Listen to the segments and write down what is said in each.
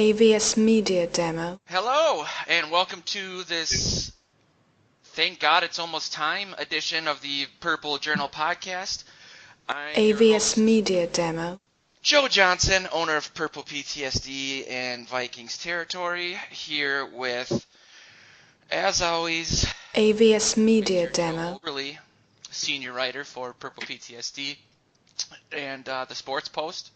AVS Media Demo. Hello, and welcome to this, thank God it's almost time, edition of the Purple Journal podcast. I'm AVS Media Demo. Joe Johnson, owner of Purple PTSD and Vikings Territory, here with, as always, AVS Media Mr. Demo. Joe Willie, senior writer for Purple PTSD and the Sports Post.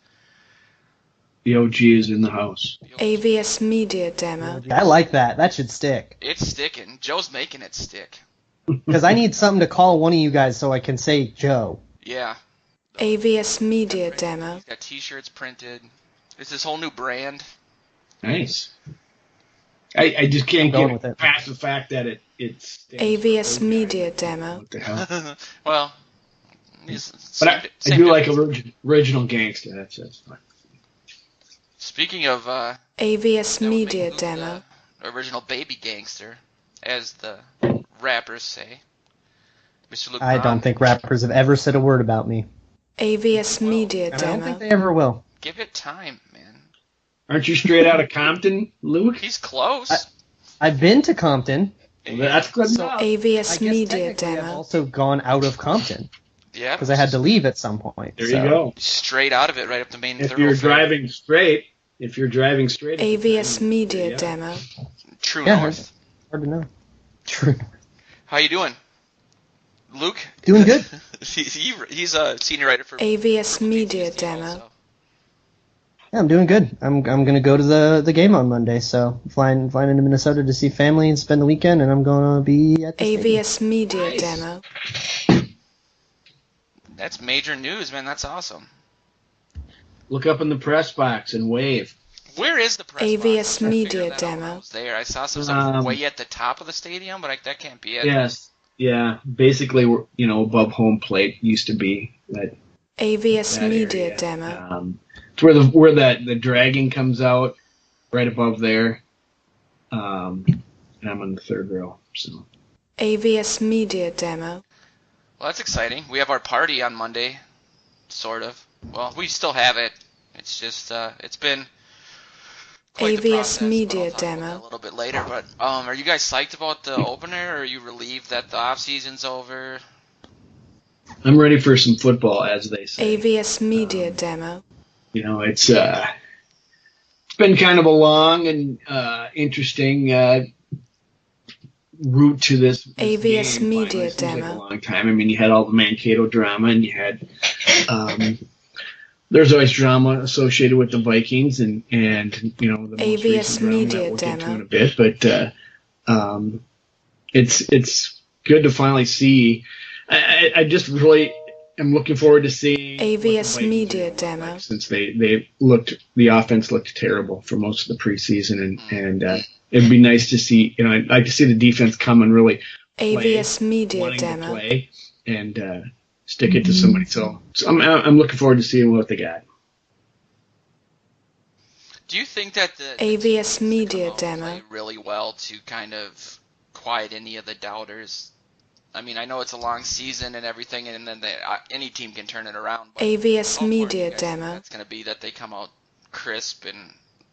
The OG is in the house. AVS Media Demo. I like that. That should stick. It's sticking. Joe's making it stick. Because I need something to call one of you guys so I can say Joe. Yeah. AVS Media Demo. He's got t-shirts printed. It's his whole new brand. Nice. I just can't Going get past the fact that it's AVS Media Demo. What the hell? Well, But I do like original gangster. That's fine. Speaking of AVS that would Media make Luke Demo. the original baby gangster, as the rappers say. Mr. Luke I Brown, don't think rappers have ever said a word about me. AVS Media And I don't think Demo. they ever will. give it time, man. Aren't you straight out of Compton, Luke? He's close. I've been to Compton. Well, that's good enough. I AVS guess Media technically I've Demo. also gone out of Compton Yeah, because I had to leave at some point. There so. you go. straight out of it, right up the main If thoroughfare. you're driving straight, AVS Media Demo. True Yeah, North. it's hard to know. True. How you doing, Luke? Doing good. He's a senior writer for AVS Purple Media PTSD Demo. also. Yeah, I'm doing good. I'm gonna go to the game on Monday, so flying into Minnesota to see family and spend the weekend, and I'm gonna be at the stadium. AVS Media Nice. Demo. That's major news, man. That's awesome. Look up in the press box and wave. Where is the press AVS box? I Media figured that out when Demo. I was there. I saw some stuff Um, way at the top of the stadium, but that can't be it. Yes. Yeah. Basically, above home plate used to be that. AVS that Media area. Demo. It's where the dragging comes out, right above there. And I'm on the third row. So AVS Media Demo. Well, that's exciting. We have our party on Monday, sort of. Well, we still have it. It's just it's been quite the AVS process, but Media I'll talk about Demo. that a little bit later. But are you guys psyched about the opener, or are you relieved that the off season's over? I'm ready for some football, as they say. AVS Media Demo. It's been kind of a long and interesting route to this AVS game. Media Finally, it seems like Demo. a long time. I mean, you had all the Mankato drama, and you had there's always drama associated with the Vikings, and the most AVS recent drama Media that we'll get to Demo. in a bit. But it's good to finally see. I just really am looking forward to seeing what the AVS Vikings Media look Demo. like, since the offense looked terrible for most of the preseason, and it'd be nice to see. I'd like to see the defense come and really AVS Media wanting to Demo. play and stick it to somebody. So I'm looking forward to seeing what they got. Do you think that the AVS teams Media come out and Demo. play really well to kind of quiet any of the doubters? I mean, I know it's a long season and everything, and then any team can turn it around. But AVS how important do you Media guys think Demo. It's going to be that they come out crisp and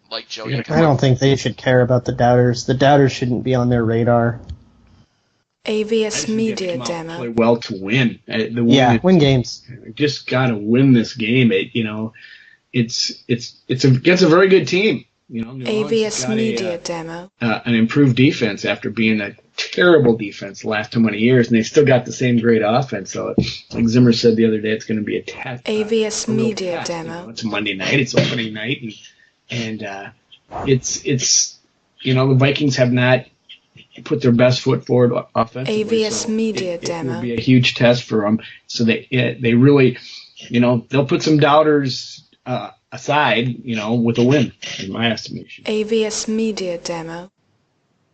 like Joe. Yeah, You I don't think they should care about the doubters. The doubters shouldn't be on their radar. AVS I just think they Media come out and play Demo. well to win. The Yeah, win games. Just got to win this game. It's against a very good team. New Orleans AVS got Media Demo. an improved defense after being a terrible defense the last so many years, and they still got the same great offense. So, like Zimmer said the other day, it's going to be a test. AVS a real Media test. Demo. It's Monday night. It's opening night, and it's the Vikings have not put their best foot forward offensively. AVS so Media it Demo. will be a huge test for them. So they really, they'll put some doubters aside, with a win, in my estimation. AVS Media Demo.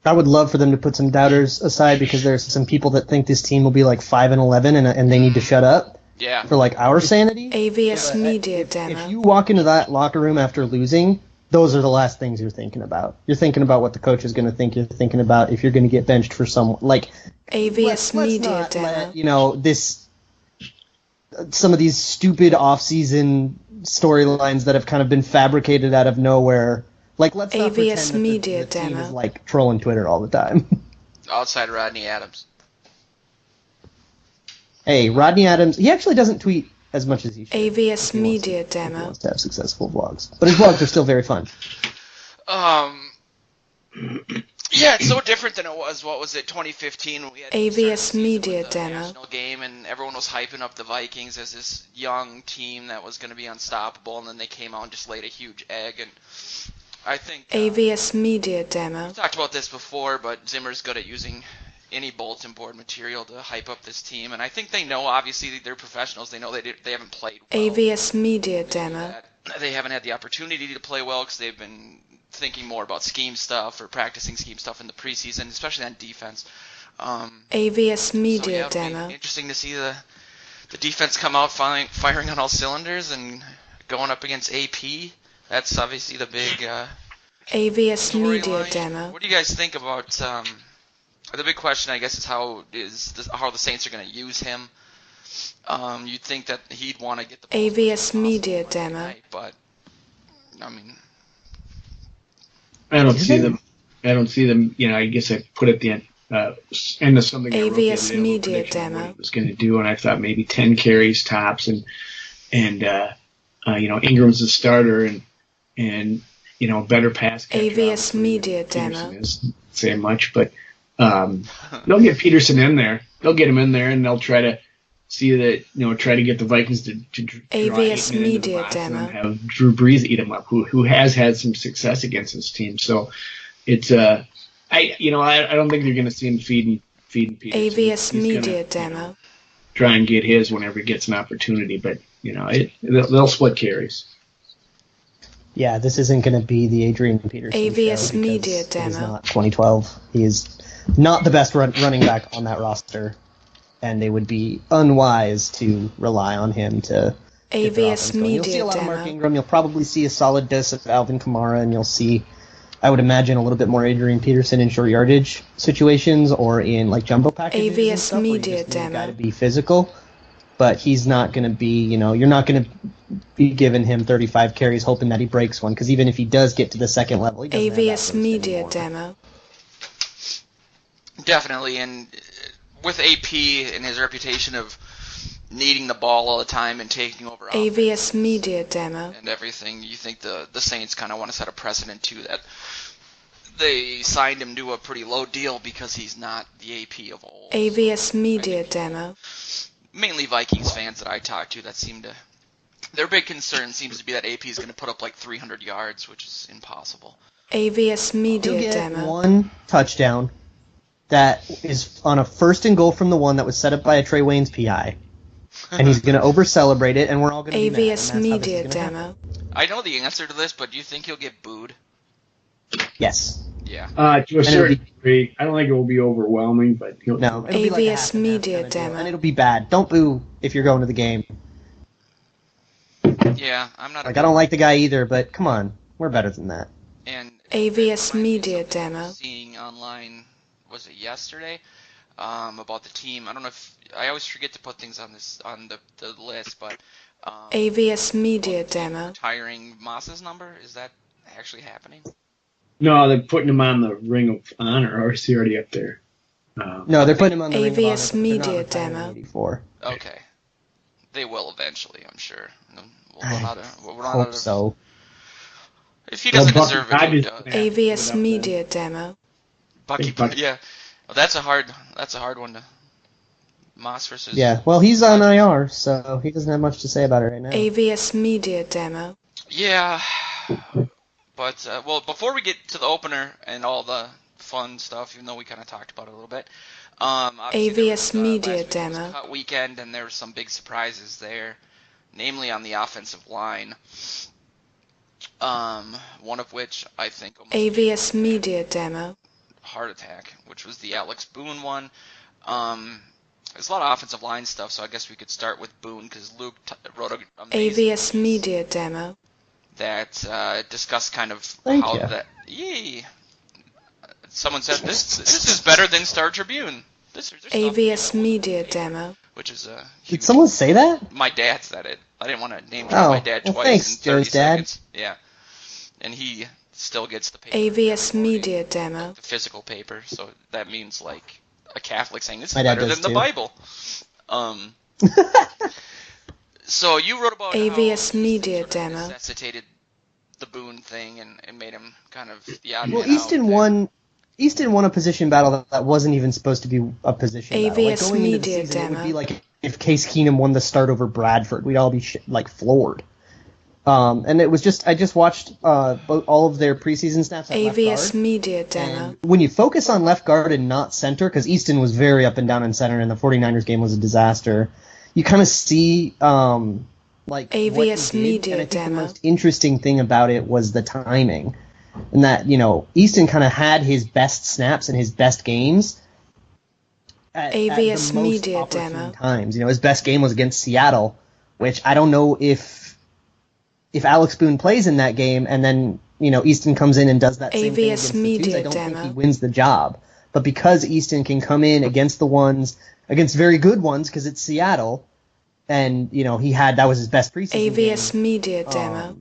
I would love for them to put some doubters aside because there's some people that think this team will be like 5-11 and they need to shut up Yeah. for like our sanity. AVS But Media if Demo. you walk into that locker room after losing, those are the last things you're thinking about. You're thinking about what the coach is going to think. You're thinking about if you're going to get benched for someone. Like, AVS let's Media not Demo. let, some of these stupid off-season storylines that have kind of been fabricated out of nowhere Like, let's not pretend AVS that Media the team Demo. is, like, trolling Twitter all the time. Outside Rodney Adams. Hey, Rodney Adams, he actually doesn't tweet as much as he should. AVS if he wants to- Media if he Demo. wants to have successful vlogs. But his vlogs are still very fun. Yeah, it's so different than it was. What was it, 2015? When we had AVS started the season Media with the Demo. national game, and everyone was hyping up the Vikings as this young team that was going to be unstoppable, and then they came out and just laid a huge egg. And I think AVS Media Demo. we talked about this before, but Zimmer's good at using any bulletin board material to hype up this team, and I think they know. Obviously, they're professionals. They know they haven't played well. AVS Media Demo. They haven't had the opportunity to play well because they've been thinking more about scheme stuff or practicing scheme stuff in the preseason, especially on defense. AVS Media So, yeah, it'll Demo. be interesting to see the defense come out firing on all cylinders and going up against AP. That's obviously the big AVS Media storyline. Demo. What do you guys think about the big question, I guess, is how the Saints are going to use him. You'd think that he'd want to get the ball as much as AVS possible Media Monday Demo. night, but I mean, I don't see them. You know, I guess I put at the end of something. I wrote the AVS other day, a Media prediction of what Demo. he was going to do, and I thought maybe 10 carries tops, and you know, Ingram's the starter, and you know, better pass catcher. AVS obviously, Media Peterson Demo. isn't saying much, but they'll get Peterson in there. They'll get him in there, and they'll try to see that, you know, try to get the Vikings to draw AVS Aikman into the Media box and Demo. have Drew Brees eat him up, who has had some success against this team. So it's I don't think they're going to see him feeding Peterson. AVS He's Media gonna, Demo. try and get his whenever he gets an opportunity, but you know, they'll split carries. Yeah, this isn't going to be the Adrian Peterson AVS show Media because it is Demo. not 2012. He is not the best running back on that roster, and they would be unwise to rely on him to get their offense AVS going. You'll see a Media lot of Mark Demo. Ingram. You'll probably see a solid dose of Alvin Kamara, and you'll see, I would imagine, a little bit more Adrian Peterson in short yardage situations or in like jumbo packages and AVS stuff, where you Media just need a guy Demo. to be physical. But he's not going to be, you know, you're not going to be giving him 35 carries hoping that he breaks one, because even if he does get to the second level, he doesn't have that AVS burst Media anymore. Demo. definitely, and with AP and his reputation of needing the ball all the time and taking over AVS Media Demo. and everything, you think the Saints kind of want to set a precedent too, that they signed him to a pretty low deal because he's not the AP of old. AVS Media Demo. Mainly Vikings fans that I talk to that seem to, their big concern seems to be that AP is going to put up like 300 yards, which is impossible. AVS He'll Media get Demo. one touchdown that is on a first and goal from the one that was set up by a Trey Waynes PI. And he's going to over-celebrate it, and we're all going to be mad. and that's AVS how this is Media gonna happen. Demo. I know the answer to this, but do you think he'll get booed? Yes. Yeah. To a it'll certain be- degree, I don't think it will be overwhelming, but No, it'll be like a AVS half and half Media kinda deal, Demo. and it'll be bad. Don't boo if you're going to the game. Yeah, I'm not. Like, I don't like the guy either, but come on, we're better than that. And AVS it reminds me of Media something I Demo. was seeing online, was it yesterday? About the team. I don't know if I always forget to put things on the list, but AVS Media about the team Demo. retiring Moss's number, is that actually happening? No, they're putting him on the Ring of Honor, or is he already up there? No, they're putting him on the Ring of Honor, AVS but they're not Media retiring Demo. 84. Okay, they will eventually, I'm sure. We'll I run out of, we'll run out Hope of- so. If he doesn't Well, deserve Bucky it, who Hodges- does? AVS Media Demo. Bucky, Bucky. yeah. Well, that's a hard one to. Moss versus. Yeah, well, he's on IR, so he doesn't have much to say about it right now. AVS Media Demo. Yeah, but well, before we get to the opener and all the fun stuff, even though we kind of talked about it a little bit, obviously there AVS was, Media last week was Demo. cut weekend, and there were some big surprises there, namely on the offensive line. One of which I think almost AVS Media Demo. heart attack, which was the Alex Boone one. There's a lot of offensive line stuff, so I guess we could start with Boone because Luke wrote an amazing AVS Media Demo. that discussed kind of Thank how you. that. Yay! Someone said this is better than Star Tribune. There's stuff in AVS it, Media Demo. which is a Did huge. someone say that? My dad said it. I didn't want to name drop Oh, my dad well, twice thanks, in 30 Joe's dad. seconds. Yeah, and he still gets the paper. AVS Media Demo. The physical paper, so that means like a Catholic saying this is My dad better does than the too. Bible. So you wrote about AVS how Media sort of Demo. necessitated the Boone thing and made him kind of the odd Well, man out there. Easton won a position battle that wasn't even supposed to be a position battle. Like, AVS going into the Media season, it would Demo. be like if Case Keenum won the start over Bradford. We'd all be floored. And it was just, I just watched all of their preseason snaps at left AVS guard. Media Demo. And when you focus on left guard and not center, because Easton was very up and down in center, and the 49ers game was a disaster, you kind of see like AVS what he did. Media And I think Demo. the most interesting thing about it was the timing, and that Easton kind of had his best snaps and his best games at AVS the most Media opportune Demo. times. His best game was against Seattle, which I don't know if Alex Boone plays in that game and then Easton comes in and does that same thing AVS against the Media twos, I don't Demo. think he wins the job. But because Easton can come in against the ones, against very good ones, because it's Seattle, and that was his best preseason AVS game. Media Demo.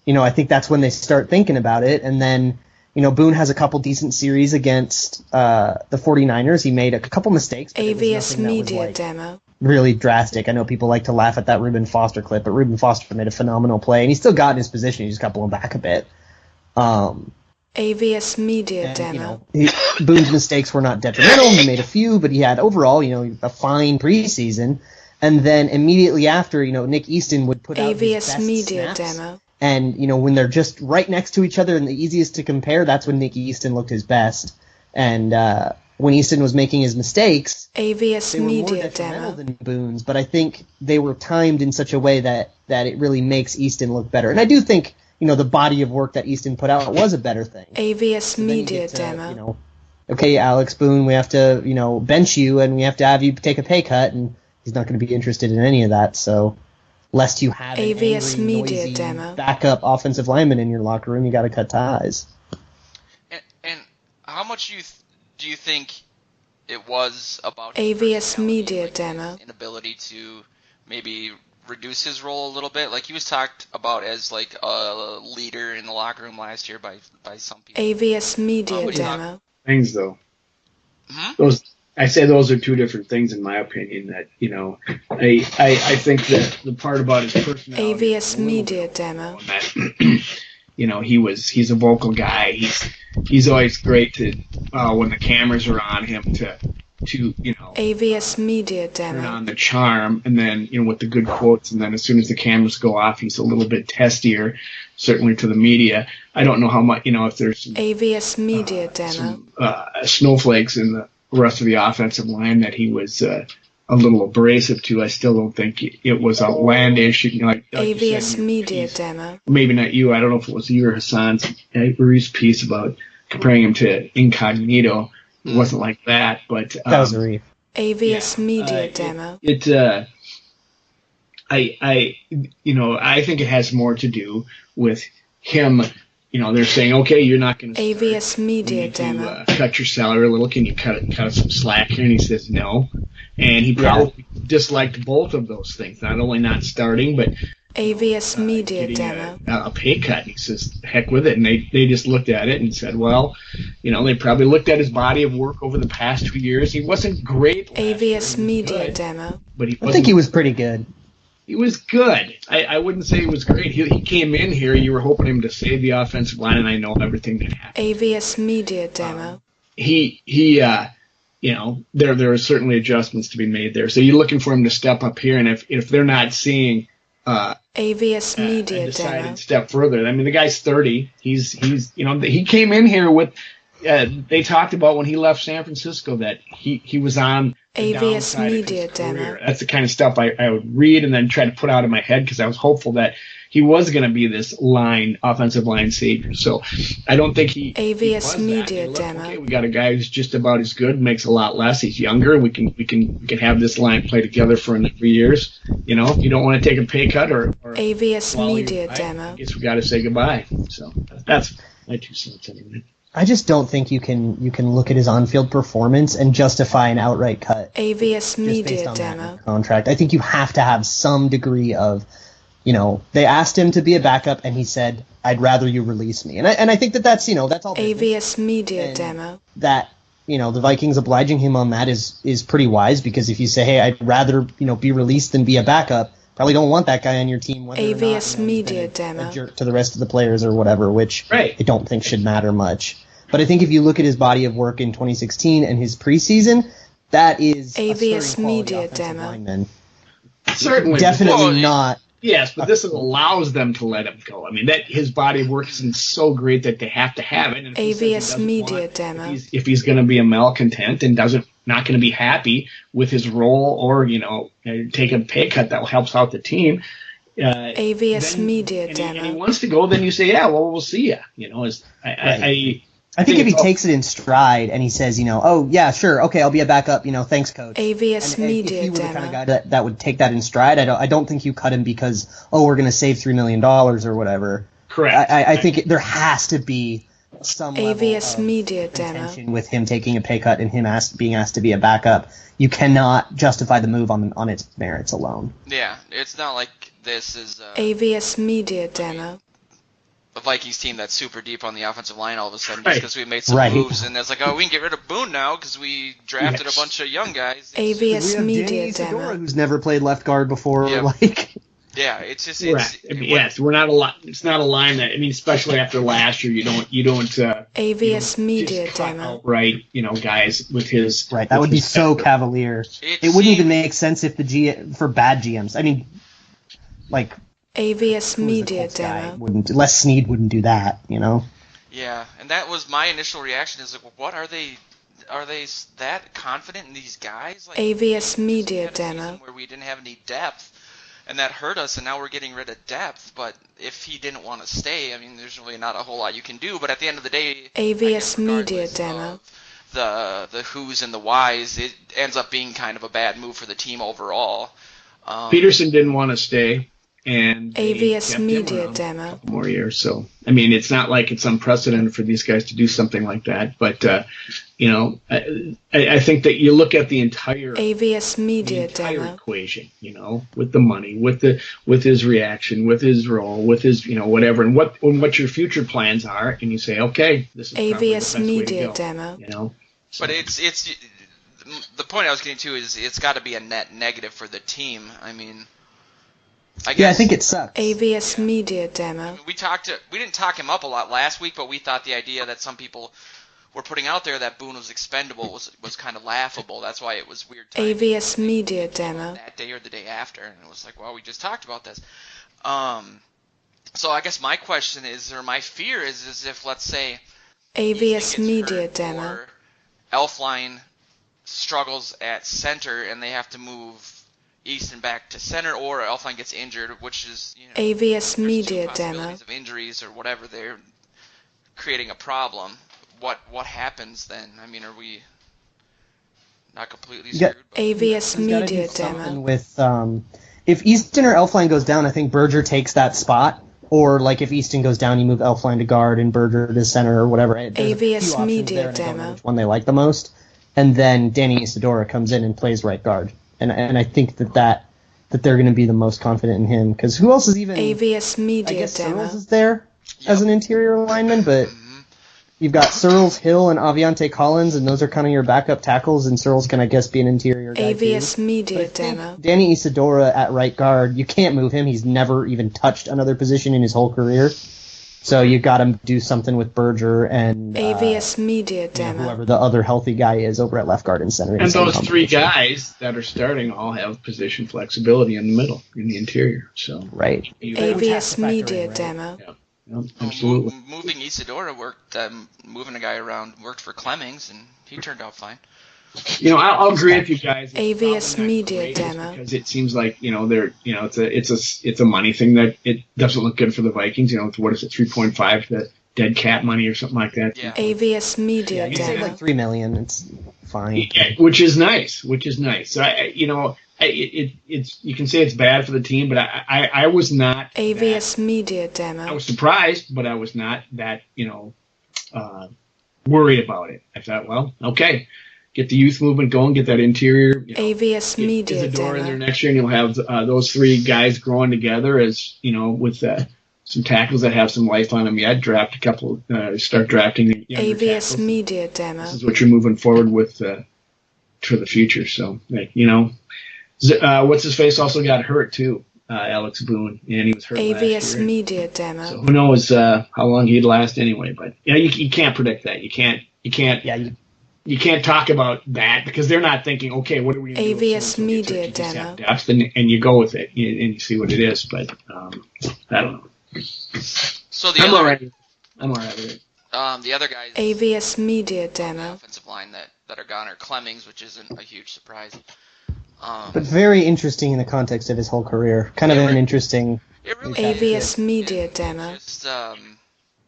I think that's when they start thinking about it. And then Boone has a couple decent series against the 49ers. He made a couple mistakes, but it was AVS nothing that was Media like Demo. really drastic. I know people like to laugh at that Reuben Foster clip, but Reuben Foster made a phenomenal play, and he still got in his position. He just got blown back a bit. AVS Media And, Demo. Boone's mistakes were not detrimental. He made a few, but he had overall, a fine preseason. And then immediately after, Nick Easton would put out his AVS best Media snaps. Demo. And, when they're just right next to each other and the easiest to compare, that's when Nick Easton looked his best. And when Easton was making his mistakes, AVS they were more Media detrimental Demo. than Boone's, but I think they were timed in such a way that it really makes Easton look better. And I do think, the body of work that Easton put out was a better thing. AVS So then you Media get to, Demo. Okay, Alex Boone, we have to, bench you and we have to have you take a pay cut, and he's not going to be interested in any of that, so lest you have an AVS angry, Media noisy, Demo. backup offensive lineman in your locker room, you got to cut ties. And how much do you think it was about AVS his personality, Media like Demo. his inability to maybe reduce his role a little bit? Like, he was talked about as like a leader in the locker room last year by some people. AVS Media What do you Demo. Things though. Hmm? I say those are two different things in my opinion. That I think that the part about his personality. AVS Media Demo. That, he's a vocal guy. He's always great to when the cameras are on him to AVS Media turn Demo. on the charm, and then with the good quotes, and then as soon as the cameras go off, he's a little bit testier, certainly to the media. I don't know how much if there's some, AVS Media Demo. some snowflakes in the rest of the offensive line that he was a little abrasive to. I still don't think it was outlandish. Like you AVS said in your Media piece. Demo. Maybe not you. I don't know if it was you or Hassan's Ruiz piece about comparing him to Incognito. It wasn't like that, but That was a reef. AVS Media Demo. I think it has more to do with him. They're saying, okay, you're not going to AVS Media you need Demo. to cut your salary a little. Can you cut some slack here? And he says no. And he probably disliked both of those things. Not only not starting, but AVS Media getting Demo. a pay cut. And he says, heck with it. And they just looked at it and said, well, they probably looked at his body of work over the past 2 years. He wasn't great last year. He AVS was Media good, Demo. but I think he was pretty good. He was good. I wouldn't say he was great. He came in here. You were hoping him to save the offensive line, and I know everything that happened. AVS Media Demo. There are certainly adjustments to be made there. So you're looking for him to step up here, and if they're not seeing AVS a Media decided Demo. step further, I mean, the guy's 30. He's he came in here with. They talked about when he left San Francisco that he was on the AVS downside of Media his career. Demo. That's the kind of stuff I would read and then try to put out in my head because I was hopeful that he was going to be this offensive line savior. So I don't think he AVS was that. Media They looked, Demo. okay, we got a guy who's just about as good, makes a lot less. He's younger. We can have this line play together for another 3 years. If you don't want to take a pay cut or AVS swallow your Media pride, Demo. I guess we got to say goodbye. So that's my 2 cents anyway. I just don't think you can look at his on-field performance and justify an outright cut AVS just based Media on Demo. that contract. I think you have to have some degree of they asked him to be a backup, and he said, "I'd rather you release me." And I think that's that's all AVS Media Demo. That the Vikings obliging him on that is pretty wise, because if you say, "Hey, I'd rather be released than be a backup," probably don't want that guy on your team. Whether AVS or not, Media a Demo. jerk to the rest of the players or whatever, which Right. I don't think should matter much. But I think if you look at his body of work in 2016 and his preseason, that is AVS a certain Media quality offensive Demo. lineman. Certainly. Definitely Well, not. Yes, but this allows them to let him go. I mean, that his body of work isn't so great that they have to have it. And if he says he AVS doesn't Media want- Demo. if he's going to be a malcontent and not going to be happy with his role, or take a pay cut that helps out the team. AVS Media and he Demo. wants to go, then you say, yeah, well, we'll see you. I think if he takes it in stride and he says, "Oh yeah, sure, okay, I'll be a backup, thanks, coach." AVS And if Media he were the kind of Demo. guy that would take that in stride, I don't think you cut him because we're going to save $3 million or whatever. Correct. I think there has to be some AVS level Media of Demo. intention with him taking a pay cut and him being asked to be a backup. You cannot justify the move on its merits alone. Yeah, it's not like this is AVS Media Demo. a Vikings team that's super deep on the offensive line all of a sudden, Right. just because we made some Right. moves, and it's like, we can get rid of Boone now because we drafted Yes. a bunch of young guys. AVS Media Danny Isidora, Demo. who's never played left guard before. Yeah. Yeah, it's just Right. I mean, yes, we're not a lot. It's not a line that, especially after last year, you don't AVS Media just cut Demo. outright, guys with his right. That would be so cavalier. It wouldn't even make sense if for bad GMs. I mean, like, AVS who was the Media Colts guy Demo. Les Snead wouldn't do that. Yeah, and that was my initial reaction. Is like, well, what are they? Are they that confident in these guys? Like, AVS we Media had a season Demo. where we didn't have any depth, and that hurt us. And now we're getting rid of depth. But if he didn't want to stay, there's really not a whole lot you can do. But at the end of the day, AVS Media regardless Demo. of the who's and the whys, it ends up being kind of a bad move for the team overall. Peterson didn't want to stay, and they AVS kept him Media around Demo. a couple more years. So it's not like it's unprecedented for these guys to do something like that. But I think that you look at the entire AVS Media Demo. equation, with the money, with his reaction, with his role, with his whatever, and what your future plans are, and you say, okay, this is probably the AVS best way to Media go, Demo. So, But it's the point I was getting to is it's got to be a net negative for the team. I guess, Yeah, I think it sucks. AVS Media Demo. we didn't talk him up a lot last week, but we thought the idea that some people were putting out there that Boone was expendable was kind of laughable. That's why it was weird. timing. AVS Media Demo. That day or the day after, and it was like, well, we just talked about this. So I guess my question is, or my fear is if, let's say, AVS Easton gets Media hurt Demo. or Elfline struggles at center and they have to move Easton back to center, or Elfline gets injured, which is AVS there's Media two possibilities Demo. of injuries or whatever, they're creating a problem. What happens then? Are we not completely Yeah. screwed? But AVS There's gotta Media be something Demo. with if Easton or Elfline goes down, I think Berger takes that spot. Or like if Easton goes down, you move Elfline to guard and Berger to center or whatever. There's a few AVS options Media there, and I don't know Demo. which one they like the most. And then Danny Isidora comes in and plays right guard. And I think that they're going to be the most confident in him, because who else is even? AVS I Media guess Demo. Searles is there as Yep. an interior lineman, but Mhm. you've got Searles, Hill, and Aviante Collins, and those are kind of your backup tackles. And Searles can, I guess, be an interior guy too. AVS But I Media think Demo. Danny Isidora at right guard, you can't move him. He's never even touched another position in his whole career. So you got to do something with Berger and AVS Media whoever Demo. the other healthy guy is over at left guard and center. in and the same those three combination. guys that are starting all have position flexibility in the middle, in the interior. So Right. you- Which has AVS to factor Media in, right? Demo. yeah, absolutely. Moving Isadora worked. Moving a guy around worked for Clemmings, and he turned out fine. I'll agree with you guys. It's AVS probably not Media great, just Demo. because it seems like it's a money thing that it doesn't look good for the Vikings. It's, what is it, 3.5 the dead cat money or something like that. Yeah. AVS Media You save Demo. like $3 million. It's fine. Yeah, which is nice. So it's you can say it's bad for the team, but I was not. AVS Media I Demo. was surprised, but I was not that worried about it. I thought, well, okay, get the youth movement going, get that interior. AVS Get Media Isadora in there Demo. next year, and you'll have those three guys growing together as with some tackles that have some life on them yet. Draft a couple, start drafting the younger AVS tackles. Media Demo. This is what you're moving forward with for the future. So, what's his face also got hurt too, Alex Boone, and he was hurt last AVS year. Media Demo. So who knows how long he'd last anyway? But you can't predict that. You can't. Yeah, You can't talk about that because they're not thinking, okay, what are we going to do? AVS Media You just have Demo. depth and you go with it and you see what it is. But I don't know. So the I'm other, all right. I'm all right with it. the other guys AVS Media on the Demo. offensive line that are gone are Clemmings, which isn't a huge surprise. but very interesting in the context of his whole career. Kind of Yeah, an right. interesting. It really AVS Media Demo. just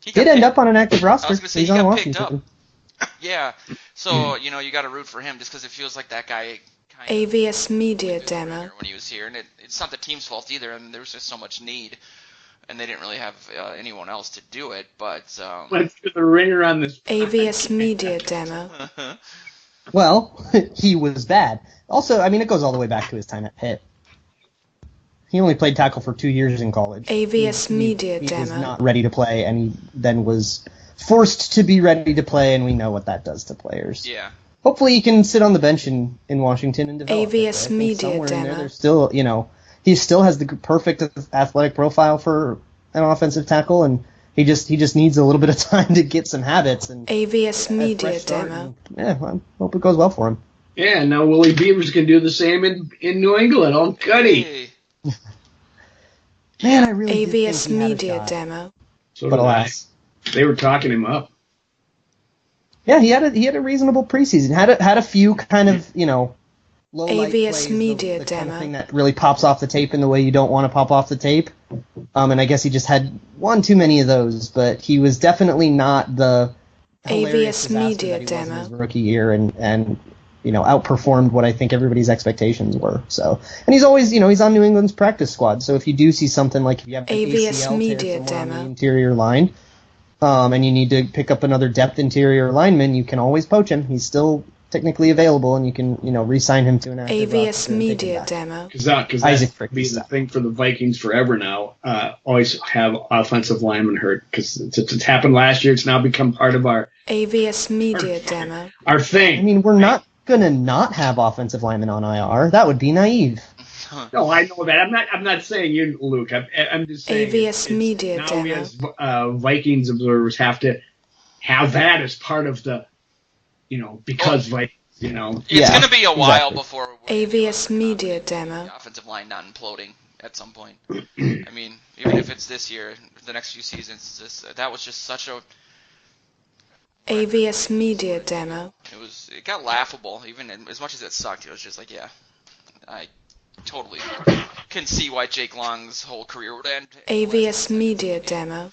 he Did end up on an active roster. I was gonna say He's he on got picked Washington. up. Yeah, so you got to root for him just because it feels like that guy kind of AVS Media was the Demo. ringer when he was here, and it's not the team's fault either. I mean, there was just so much need, and they didn't really have anyone else to do it. But Let's get the ringer on this. AVS Media Demo. Well, he was bad. Also, I mean, it goes all the way back to his time at Pitt. He only played tackle for 2 years in college. AVS Media He was Demo. not ready to play, and he then was forced to be ready to play, and we know what that does to players. yeah, Hopefully he can sit on the bench in Washington and develop. AVS it, but I think Media somewhere in there, Demo. there's still, he still has the perfect athletic profile for an offensive tackle, and he just needs a little bit of time to get some habits and AVS a Media fresh start, Demo. and, yeah, I hope it goes well for him. Yeah, now Willie Beavers can do the same in New England. Oh, goody. Hey. Man, I really did AVS think he had a Media shot. Demo. So But did I. alas. They were talking him up. Yeah, he had a reasonable preseason. Had a few kind of low light AVS plays, Media the kind of Demo. thing that really pops off the tape in the way you don't want to pop off the tape. And I guess he just had one too many of those. But he was definitely not the hilarious AVS disaster Media that he was in Demo. his rookie year, and outperformed what I think everybody's expectations were. So, and he's always he's on New England's practice squad. So if you do see something like if you have an AVS ACL tear Media somewhere on the Demo. interior line. And you need to pick up another depth interior lineman, you can always poach him. He's still technically available, and you can, re-sign him to an active AVS roster and take him Media back. Demo. Because Isaac that's Frick be is the that. thing for the Vikings forever now. Always have offensive linemen hurt because it's happened last year. It's now become part of our AVS Media Demo. thing. I mean, we're not going to not have offensive linemen on IR. That would be naive. No, I know that. I'm not saying you, Luke. I'm just saying. AVS Media now we Demo. as Vikings observers have to have that as part of the, because Vikings, It's Yeah, going to be a while exactly. before AVS Media Demo. the offensive line not imploding at some point. I mean, even if it's this year, the next few seasons, that was just such a. AVS Media Demo. It got laughable, even as much as it sucked. It was just like, yeah, I totally can see why Jake Long's whole career would end. AVS Media Demo.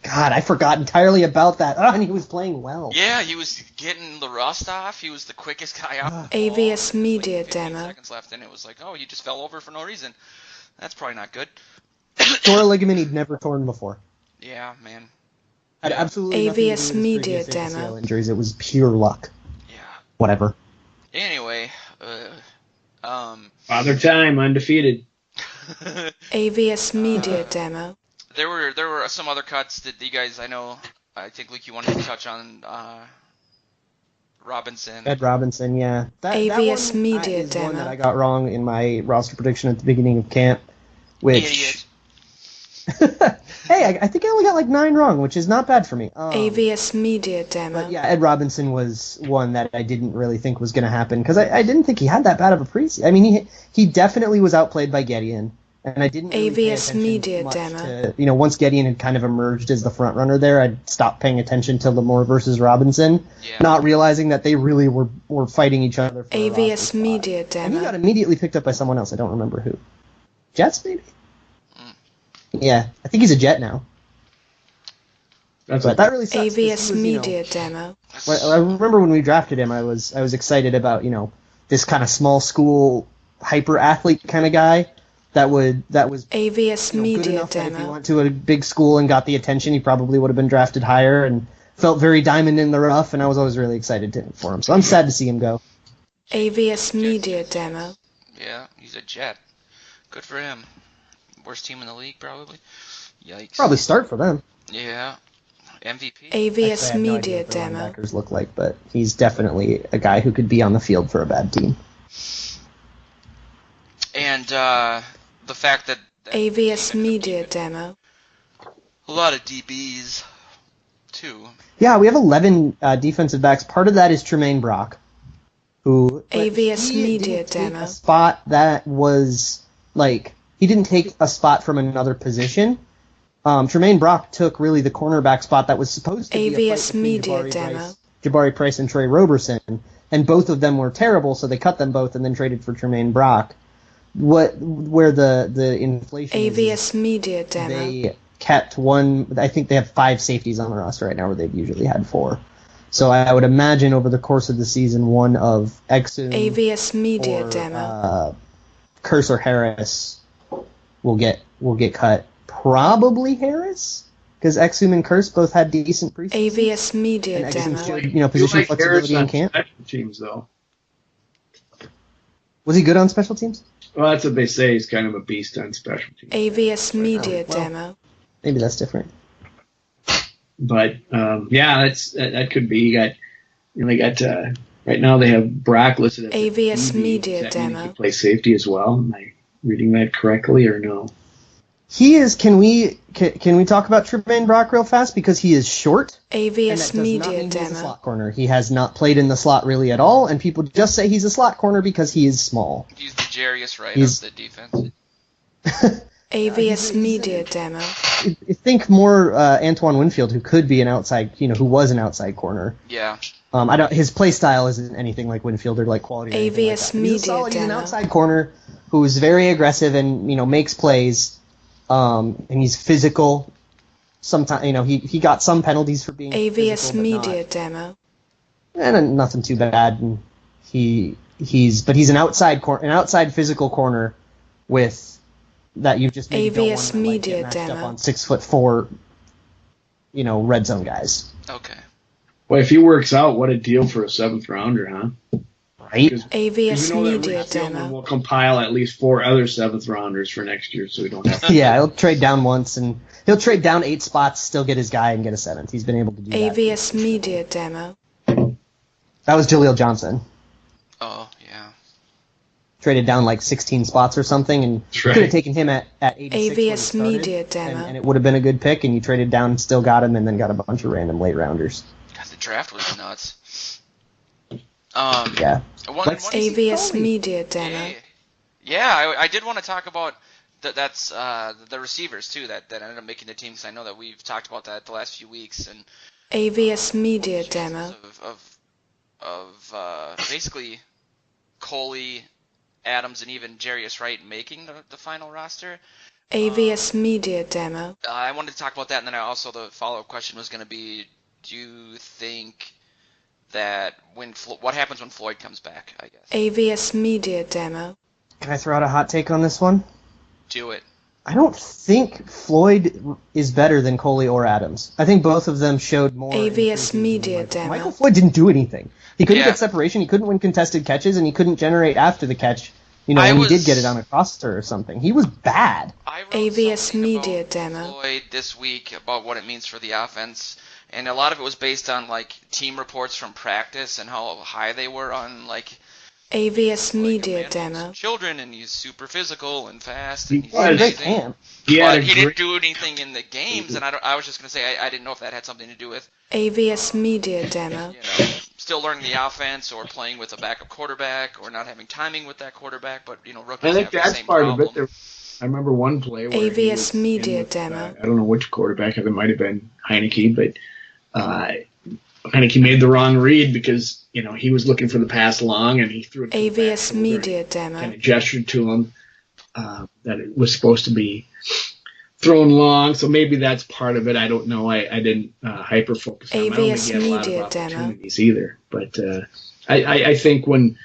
God, I forgot entirely about that. And he was playing well. Yeah, he was getting the rust off. He was the quickest guy out. AVS Media 15 Demo. seconds left, and it was like, oh, you just fell over for no reason. That's probably not good. Tore a ligament he'd never torn before. Yeah, man. Had absolutely nothing to do with AVS his Media previous Demo. ACL injuries. It was pure luck. Yeah. Whatever. Anyway, Father Time, undefeated. AVS Media Demo. there were some other cuts that you guys, I think, Luke, you wanted to touch on Robinson. Ed Robinson, yeah. That AVS one, Media is one Demo. that I got wrong in my roster prediction at the beginning of camp. Which, Idiot. hey, I think I only got like 9 wrong, which is not bad for me. AVS Media Demo. But yeah, Ed Robinson was one that I didn't really think was going to happen because I didn't think he had that bad of a preseason. I mean, he definitely was outplayed by Gideon, and I didn't really pay AVS attention Media much Demo. to, once Gideon had kind of emerged as the front runner there, I'd stopped paying attention to Lamore versus Robinson, Yeah. not realizing that they really were fighting each other for a roster AVS spot. Media And he got Demo. immediately picked up by someone else. I don't remember who. Jets, maybe? Yeah, I think he's a Jet now. That's But that really sucks. 'cause he AVS was, Media Demo. Well, I remember when we drafted him, I was excited about this kind of small school hyper athlete kind of guy that was AVS good Media enough that if he Demo. went to a big school and got the attention, he probably would have been drafted higher. And felt very diamond in the rough, and I was always really excited for him. So I'm sad to see him go. AVS Media Demo. Yeah, he's a Jet. Good for him. Worst team in the league, probably. Yikes. Probably start for them. Yeah. MVP. AVS Actually, I have no idea Media what the Demo. linebackers look like, but he's definitely a guy who could be on the field for a bad team. And the fact that AVS Media Demo. a lot of DBs, too. Yeah, we have 11 defensive backs. Part of that is Tremaine Brock, who AVS he Media didn't take Demo. a spot that was like he didn't take a spot from another position. Tremaine Brock took really the cornerback spot that was supposed to be a fight AVS between Media Demo. Jabari Price and Trey Roberson, and both of them were terrible, so they cut them both and then traded for Tremaine Brock. Where the inflation is AVS Media Demo. they kept one. I think they have 5 safeties on the roster right now, where they've usually had 4. So I would imagine over the course of the season, one of Exum AVS Media or Demo. Curse or Harris will get cut. Probably Harris, because Exum and Curse both had decent preseason. AVS Media And Demo. Exum showed, position flexibility in camp. Special teams, though. Was he good on special teams? Well, that's what they say. He's kind of a beast on special teams. AVS Media well. Demo. Maybe that's different. But yeah, that could be. They got right now they have Brock listed as a AVS DB. Media Does that mean he Demo. can play safety as well? Am I reading that correctly or no? He is. Can we talk about Tremaine Brock real fast, because he is short? And that AVS does not Media mean he's a Demo. slot corner. He has not played in the slot really at all, and people just say he's a slot corner because he is small. He's the Jarius Wright He's- of the defense. AVS Media Demo. I think more Antoine Winfield, who could be an outside, who was an outside corner. Yeah. His play style isn't anything like Winfield or like quality. or anything like AVS that. Media He's an Demo. outside corner who's very aggressive and makes plays. And he's physical. Sometimes he got some penalties for being AVS physical, but Media not, Demo. and nothing too bad. And he's an outside physical corner with that you just maybe don't AVS want to Media get matched up Demo. on 6'4", red zone guys, Okay. Well, if he works out, what a deal for a 7th rounder, huh? right? AVS that Media Rick Tillman Demo. will compile at least 4 other 7th rounders for next year, so we don't have to. Yeah, he'll trade down once, and he'll trade down 8 spots, still get his guy, and get a 7th. He's been able to do that. AVS Media Demo. That was Jaleel Johnson. Oh, yeah. Traded down like 16 spots or something, and That's right. could have taken him at 86 when he AVS started, Media Demo. and it would have been a good pick, and you traded down and still got him, and then got a bunch of random late rounders. God, the draft was nuts. Yeah. Let's- AVS Media Demo. Yeah, I did want to talk about that's the receivers too that ended up making the team, because I know that we've talked about that the last few weeks, and AVS Media Demo. of basically Coley, Adams, and even Jarius Wright making the final roster. AVS Media Demo. I wanted to talk about that, and then the follow-up question was going to be, do you think that what happens when Floyd comes back, I guess? AVS Media Demo. Can I throw out a hot take on this one? Do it. I don't think Floyd is better than Coley or Adams. I think both of them showed more. AVS Media Michael. Demo. Michael Floyd didn't do anything. He couldn't Yeah. get separation. He couldn't win contested catches, and he couldn't generate after the catch. I when was- he did get it on a crosser or something. He was bad. I wrote AVS something Media about Demo. Floyd this week about what it means for the offense, and a lot of it was based on like team reports from practice and how high they were on like AVS like, Media a man Demo. loves children, and he's super physical and fast, He and he's was. Great amazing. camp. He had But a he didn't great, do anything in the games, and I was just gonna say I didn't know if that had something to do with AVS Media Demo. still learning the offense or playing with a backup quarterback or not having timing with that quarterback. But rookies I think have the that's same part problem. of it. I remember one play where he AVS was in Media with, Demo. I don't know which quarterback. It might have been Heineke, but Heineke made the wrong read because he was looking for the pass long, and he threw it to the back AVS shoulder Media and kind Demo. of gestured to him that it was supposed to be thrown long. So maybe that's part of it. I don't know. I didn't hyper focus on him. I don't think AVS he had a lot Media of Demo. opportunities either. But I think when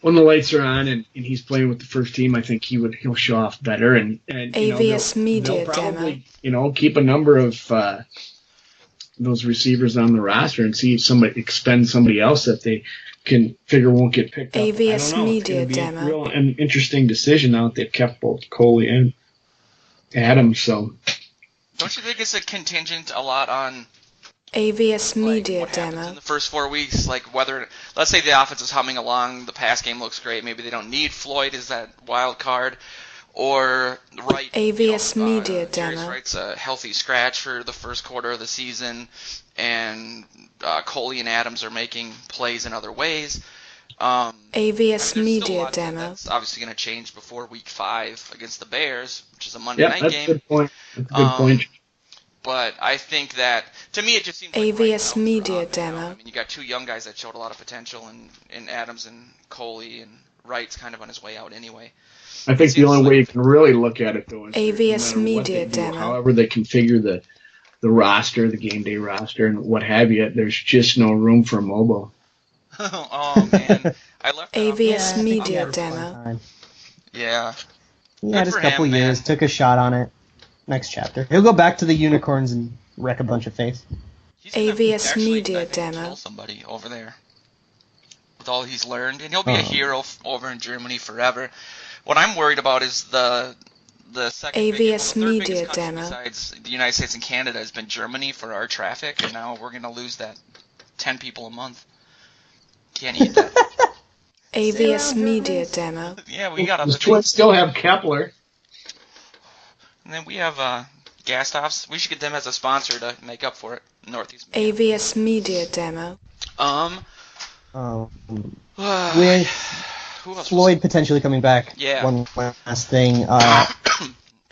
the lights are on and he's playing with the first team, I think he'll show off better. And AVS Media they'll probably keep a number of those receivers on the roster and see if somebody expend somebody else that they can figure won't get picked up. AVS I don't know. Media It's going to be Demo. an interesting decision now that they've kept both Coley and Adams. So, don't you think it's a contingent a lot on AVS Media what happens in Demo. the first 4 weeks? Like whether, let's say the offense is humming along, the pass game looks great, maybe they don't need Floyd as that wild card, or Wright. AVS Media Darius Demo. Wright's a healthy scratch for the first quarter of the season, and Coley and Adams are making plays in other ways. AVS there's still a Media lot Demo. that's obviously going to change before Week 5 against the Bears, which is a Monday night that's game. a good point. That's a good point. But I think that, to me, it just seems like AVS Wright Media bounced around, Demo. I mean, you got two young guys that showed a lot of potential in Adams and Coley, and Wright's kind of on his way out anyway. I think the only way you can really look at it, though, is AVS no matter what Media they do, Demo. however they configure the roster, the game day roster, and what have you, there's just no room for mobile. Oh, man. I left that AVS off. Media Fun Demo. time. Yeah. He had Good his for couple him, years, man. took a shot on it. Next chapter. He'll go back to the Unicorns and wreck a bunch of face. He's gonna AVS actually, Media I think, Demo. kill somebody over there with all he's learned, and he'll be a hero over in Germany forever. What I'm worried about is the second AVS biggest, the third Media biggest country Demo. besides the United States and Canada has been Germany for our traffic, and now we're gonna lose that 10 people a month. Can't eat that. AVS Media Demo. Yeah, we got other The Twins things. still have Kepler. And then we have gas stops. We should get them as a sponsor to make up for it. Northeast. AVS Media Demo. With Who else? Floyd potentially coming back. Yeah. One last thing.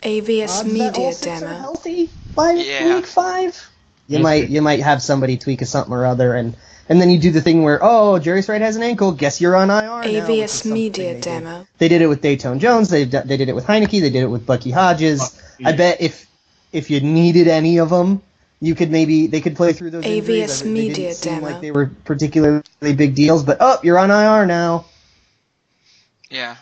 AVS That Media all six are Demo. healthy by Yeah. week 5. You might have somebody tweak a something or other, and then you do the thing where, oh, Jarius Wright has an ankle, guess you're on IR now. which is AVS something Media they did. Demo. They did it with Dayton Jones. They did it with Heineke. They did it with Bucky Hodges. I bet if you needed any of them, they could play through those injuries. AVS They Media didn't seem Demo. like they were particularly big deals, but you're on IR now. Yeah.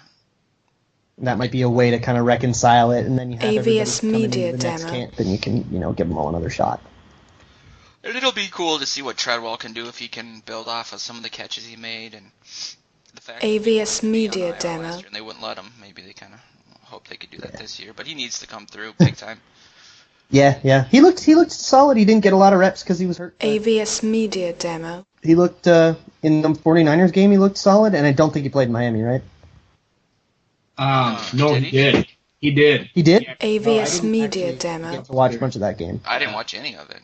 That might be a way to kind of reconcile it, and then you have AVS everybody coming Media into the next Demo. camp, and you can give them all another shot. And it'll be cool to see what Treadwell can do if he can build off of some of the catches he made, and the fact that he AVS was on Media IR Demo. last year and they wouldn't let him. Maybe they kind of hope they could do that this year, but he needs to come through big time. Yeah. He looked solid. He didn't get a lot of reps because he was hurt. but AVS Media Demo. He looked in the 49ers game. He looked solid, and I don't think he played in Miami, right? No, did he he? did. He did. He did. AVS didn't Media actually Demo. get to watch a bunch of that game. I didn't watch any of it.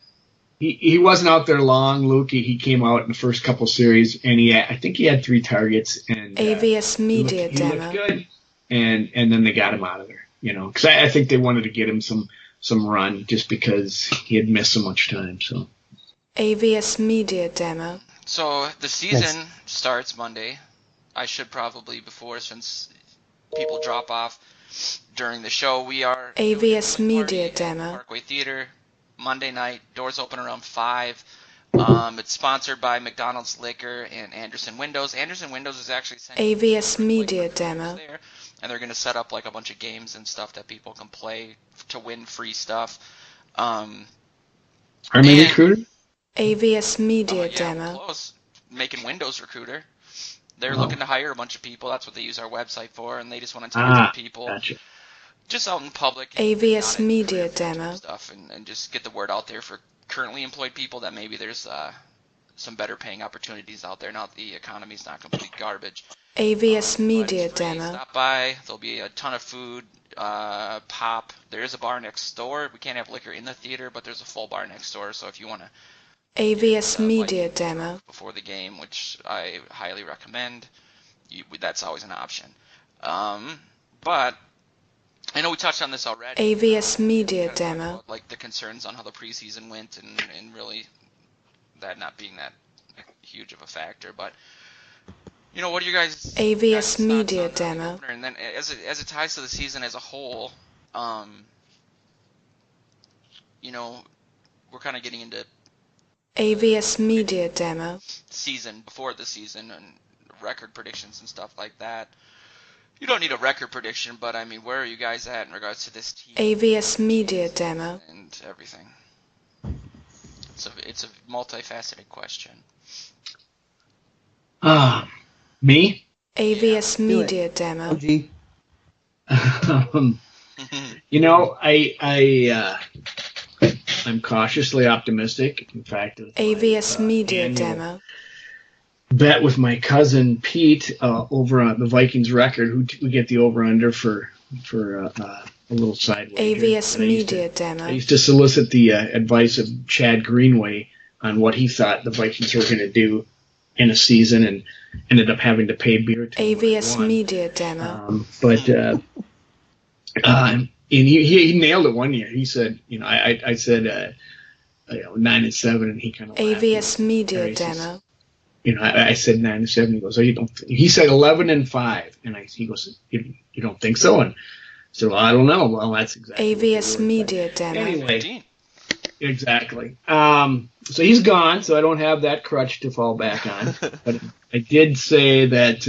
He wasn't out there long, Luke. He came out in the first couple series, and I think he had 3 targets. And AVS Media he Demo. looked good, and then they got him out of there. Because I think they wanted to get him some run just because he had missed so much time. So AVS Media Demo. So the season starts Monday. I should probably before, since people drop off during the show. We are doing a AVS viewing party Media at Demo. Parkway Theater Monday night. Doors open around 5. It's sponsored by McDonald's Liquor and Anderson Windows. Anderson Windows is actually sending AVS like, Media recruiters Demo. there, and they're going to set up like a bunch of games and stuff that people can play to win free stuff. Army And- recruiter. AVS Media Oh, yeah, Demo. close. Making Windows Recruiter. They're looking to hire a bunch of people. That's what they use our website for, and they just want to talk to people Gotcha. just out in public. AVS not in Media career Demo. stuff, and just get the word out there for currently employed people that maybe there's some better paying opportunities out there now that the economy's not complete garbage. AVS But Media it's free. Demo. Stop by. There'll be a ton of food, pop. There is a bar next door. We can't have liquor in the theater, but there's a full bar next door. So if you want to AVS Media Demo. before the game, which I highly recommend, that's always an option. But I know we touched on this already. AVS Media Kind of talked Demo. about, like the concerns on how the preseason went, and really that not being that huge of a factor. But what are you guys? AVS guys' thoughts Media on the Demo. opener? And then as it ties to the season as a whole, we're kind of getting into AVS Media Demo. season before the season and record predictions and stuff like that. You don't need a record prediction, but I mean, where are you guys at in regards to this team AVS Media Demo. and everything? It's a multifaceted question. Me? AVS Media Demo. OG. I'm cautiously optimistic. In fact, AVS Media annual Demo. bet with my cousin Pete over on the Vikings record, who we get the over/under for a little side wager. AVS But Media I Demo. used to solicit the advice of Chad Greenway on what he thought the Vikings were going to do in a season, and ended up having to pay beer to him when I AVS won. Media Demo. And he nailed it one year. He said, I said 9-7, and he kind of AVS Media Demo. I said 9-7. He goes, "Oh, you don't?" He said 11-5, and he goes, "You don't think so?" And I said, "Well, I don't know." Well, that's exactly AVS Media Demo. Anyway, exactly. So he's gone, so I don't have that crutch to fall back on. But I did say that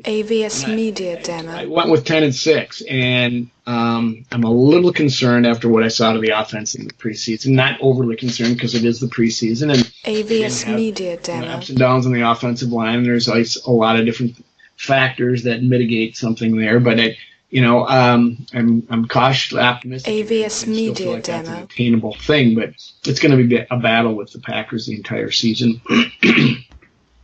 AVS Media Demo. I went with 10-6, and I'm a little concerned after what I saw to the offense in the preseason. Not overly concerned because it is the preseason, and AVS Media Demo. ups and downs on the offensive line. And there's always a lot of different factors that mitigate something there, but I'm cautiously optimistic. AVS Media still feel like that's an Demo. attainable thing, but it's going to be a battle with the Packers the entire season.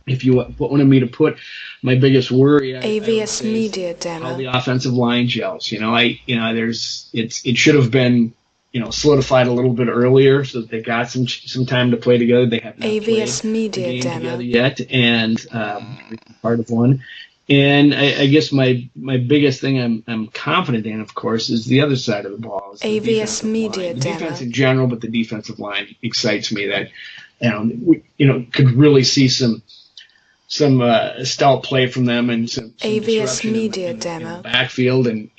If you wanted me to put my biggest worry, AVS Media how Demo. the offensive line gels. It should have been solidified a little bit earlier so that they got some time to play together. They have not AVS played Media the game Demo. together yet, and part of one. And I guess my biggest thing I'm confident in, of course, is the other side of the ball. Is the AVS defensive Media line. The Demo. defense in general, but the defensive line excites me. That could really see some stout play from them and some AVS disruption Media in Demo. the backfield, and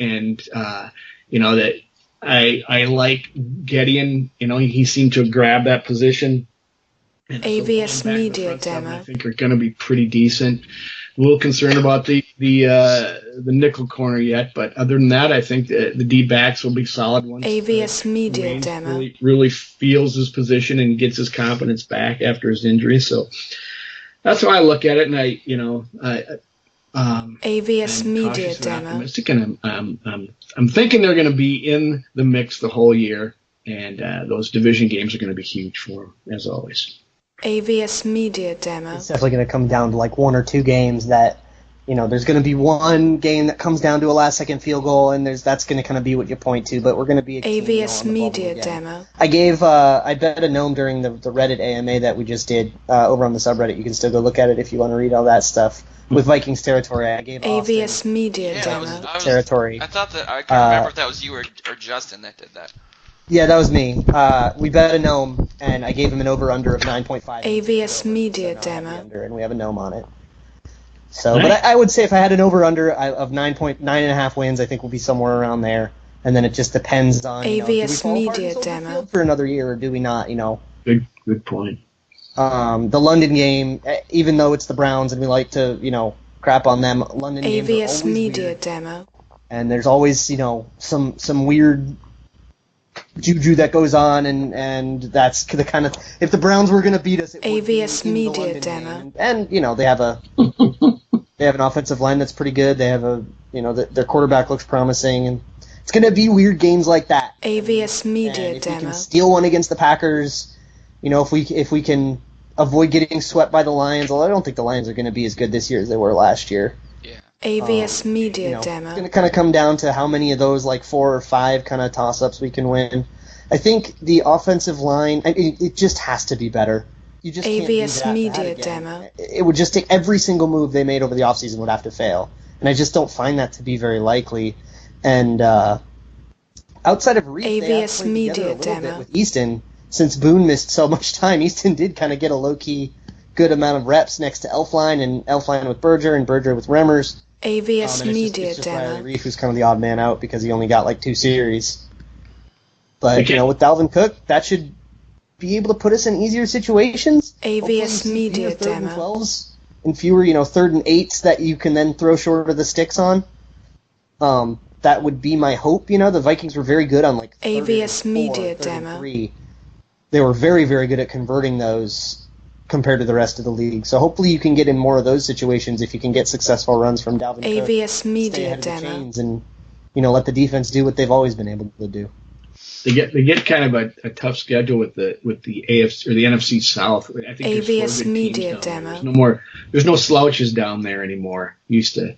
that I like Gideon. He seemed to grab that position. And so AVS going back to the Media front seven, Demo. I think are going to be pretty decent. A little concerned about the nickel corner yet, but other than that, I think the D-backs will be solid ones. AVS Media Wayne Demo. really feels his position and gets his confidence back after his injury. So that's how I look at it, and AVS I'm Media cautious and Demo. optimistic, and I'm thinking they're going to be in the mix the whole year, and those division games are going to be huge for them, as always. AVS Media Demo. It's definitely going to come down to like one or two games that, there's going to be one game that comes down to a last-second field goal, and that's going to kind of be what you point to. But we're going to be a team, AVS on the bubble Media again. Demo. I bet a gnome during the Reddit AMA that we just did over on the subreddit. You can still go look at it if you want to read all that stuff. With Vikings territory, I gave AVS Austin Media Demo. territory. I thought that I can't remember if that was you or Justin that did that. Yeah, that was me. We bet a gnome, and I gave him an over/under of 9.5. AVS Media So now I have the Demo. under, and we have a gnome on it. So, but I would say if I had an over/under of 9.5 wins, I think we'll be somewhere around there. And then it just depends on do we AVS fall apart Media in Soldier Demo. Field for another year, or do we not? Good point. The London game, even though it's the Browns and we like to crap on them, London games are AVS always Media weird. Demo. And there's always some weird juju that goes on, and that's the kind of, if the Browns were going to beat us, it would be AVS in the Media London Demo. game. And they have an offensive line that's pretty good. They have their quarterback looks promising, and it's going to be weird games like that. AVS And Media if we Demo. can steal one against the Packers, if we can avoid getting swept by the Lions, although I don't think the Lions are going to be as good this year as they were last year. Yeah. AVS Media It's going Demo. to kind of come down to how many of those, like 4 or 5 kind of toss-ups we can win. I think the offensive line, it just has to be better. You just can't do AVS that Media again. Demo. It would just take every single move they made over the offseason would have to fail. And I just don't find that to be very likely. And outside of Reef, they have AVS played Media together a little Demo. bit with Easton. Since Boone missed so much time, Easton did kind of get a low-key good amount of reps next to Elfline, and Elfline with Berger, and Berger with Remmers. AVS And Media it's just Riley Demo. Reef who's kind of the odd man out because he only got like 2 series. But, Okay. with Dalvin Cook, that should be able to put us in easier situations. AVS Hopefully you see Media fewer 3rd and Demo. 12s and fewer, 3rd and 8s that you can then throw short of the sticks on. That would be my hope. The Vikings were very good on like 3rd and AVS 4, Media 3rd and Demo. 3. they were very, very good at converting those compared to the rest of the league. So hopefully you can get in more of those situations if you can get successful runs from Dalvin Cook. AVS Stay Media ahead of the Demo. chains and let the defense do what they've always been able to do. They get kind of a tough schedule with the AFC or the NFC South. I think there's 4 AVS good Media teams down there. Demo. There's no slouches down there anymore. Used to,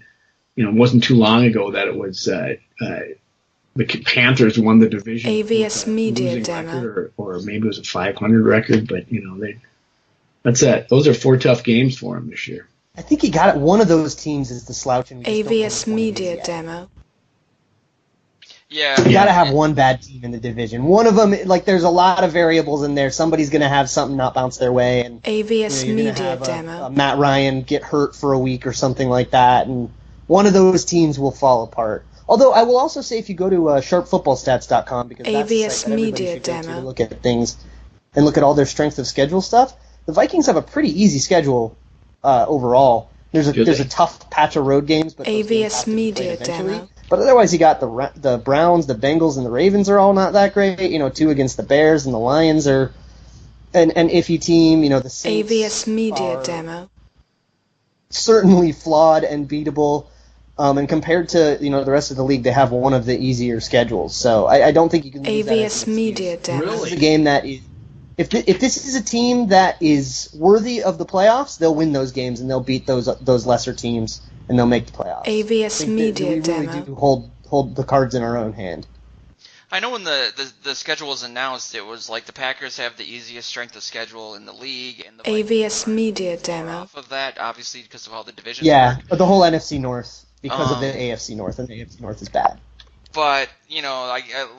it wasn't too long ago that it was the Panthers won the division. AVS with a Media losing Demo. record, or maybe it was a 500 record, but that's it. Those are 4 tough games for them this year. I think he got it. One of those teams is the slouch. And we just don't know AVS which one it is Media yet. Demo. Yeah. You got to have one bad team in the division. One of them, there's a lot of variables in there. Somebody's going to have something not bounce their way, and AVS you're gonna Media have Demo. a Matt Ryan get hurt for a week or something like that, and one of those teams will fall apart. Although I will also say, if you go to sharpfootballstats.com, because that's the AVS site that everybody Media should go to Demo. look at things and look at all their strength of schedule stuff. The Vikings have a pretty easy schedule overall. There's a tough patch of road games, but those games have AVS to be played Media eventually. Demo. But otherwise, you got the Browns, the Bengals, and the Ravens are all not that great. 2 against the Bears, and the Lions are an iffy team. The Saints AVS Media are Demo. certainly flawed and beatable. And compared to the rest of the league, they have one of the easier schedules. So I don't think you can use that as AVS an Media excuse. Demo. This is a game that is. If this is a team that is worthy of the playoffs, they'll win those games and they'll beat those lesser teams and they'll make the playoffs. I AVS think Media we really Demo. do hold the cards in our own hand. I know when the schedule was announced, it was like the Packers have the easiest strength of schedule in the league, and the AVS Vikings are Media far Demo. off of that, obviously because of how the divisions Yeah, work. but the whole NFC North because of the Um, AFC North, and the AFC North is bad. But a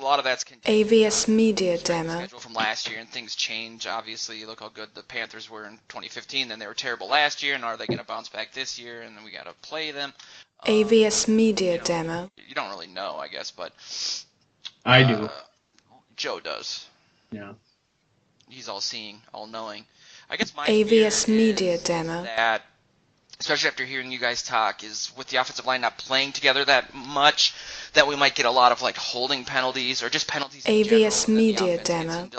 lot of that's contingent AVS on Media the strength of Demo. schedule from last year, and things change. Obviously, you look how good the Panthers were in 2015. Then they were terrible last year, and are they going to bounce back this year? And then we got to play them. AVS Media Demo. You don't really know, I guess, but I do. Joe does. Yeah. He's all-seeing, all-knowing. I guess my AVS fear Media is Demo. that, especially after hearing you guys talk, is with the offensive line not playing together that much, that we might get a lot of holding penalties or just penalties in general, AVS and then the Media offense Demo. gets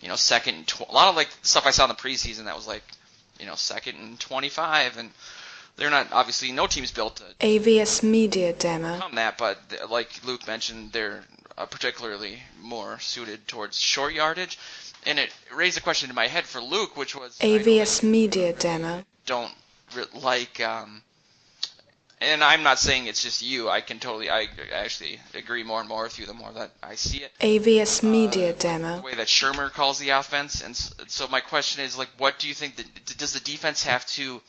into second and a lot of stuff I saw in the preseason that was second and 25, and they're not, obviously no team's built to AVS Media Demo. overcome that, but like Luke mentioned, they're particularly more suited towards short yardage, and it raised a question in my head for Luke, which was AVS Media Demo. don't like, and I'm not saying it's just you. I actually agree more and more with you the more that I see it. AVS Media The Demo. way that Shermer calls the offense, and so my question is what do you think does the defense have to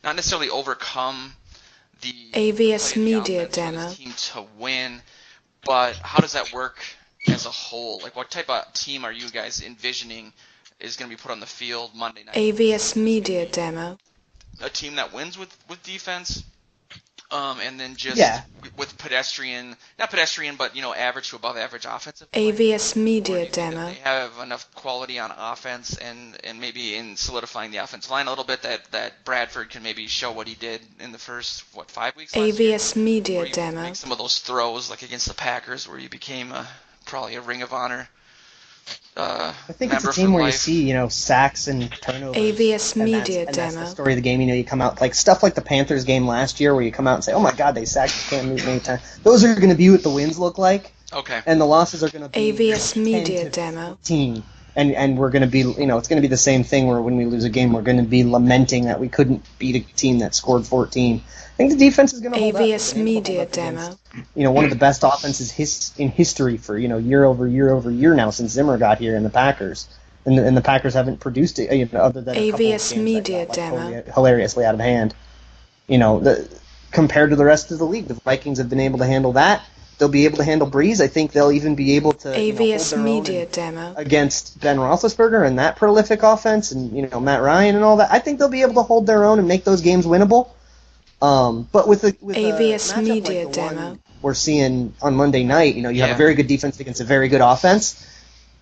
not necessarily overcome the AVS play of the Media offense for Demo. this team to win, but how does that work as a whole? What type of team are you guys envisioning is going to be put on the field Monday night? AVS Media Demo. A team that wins with defense, and then just with not pedestrian, but average to above average offensive play? AVS Or do Media you think that Demo. they have enough quality on offense and maybe in solidifying the offensive line a little bit that Bradford can maybe show what he did in the first 5 weeks last year? AVS Media Or you Demo. make some of those throws like against the Packers where you became probably a Ring of Honor I think it's member a team for where life. you see, sacks and turnovers. AVS and Media that's Demo. the story of the game. You come out stuff like the Panthers game last year, where you come out and say, "Oh my God, they sacked Cam Newton many times." Those are going to be what the wins look like, Okay. and the losses are going to be AVS 10 Media to Demo. 15. And we're going to be, it's going to be the same thing where when we lose a game, we're going to be lamenting that we couldn't beat a team that scored 14. I think the defense is going to hold up. AVS They've been able to Media hold up Demo. against, one of the best offenses in history for year over year now since Zimmer got here in the Packers, and the Packers haven't produced it other than a couple of AVS games Media that got, Demo. totally, hilariously out of hand. Compared to the rest of the league, the Vikings have been able to handle that. They'll be able to handle Breeze. I think they'll even be able to hold AVS their own Media Demo. against Ben Roethlisberger and that prolific offense, and Matt Ryan and all that. I think they'll be able to hold their own and make those games winnable. But with AVS a matchup Media like the one Demo. we're seeing on Monday night, you have Yeah. a very good defense against a very good offense.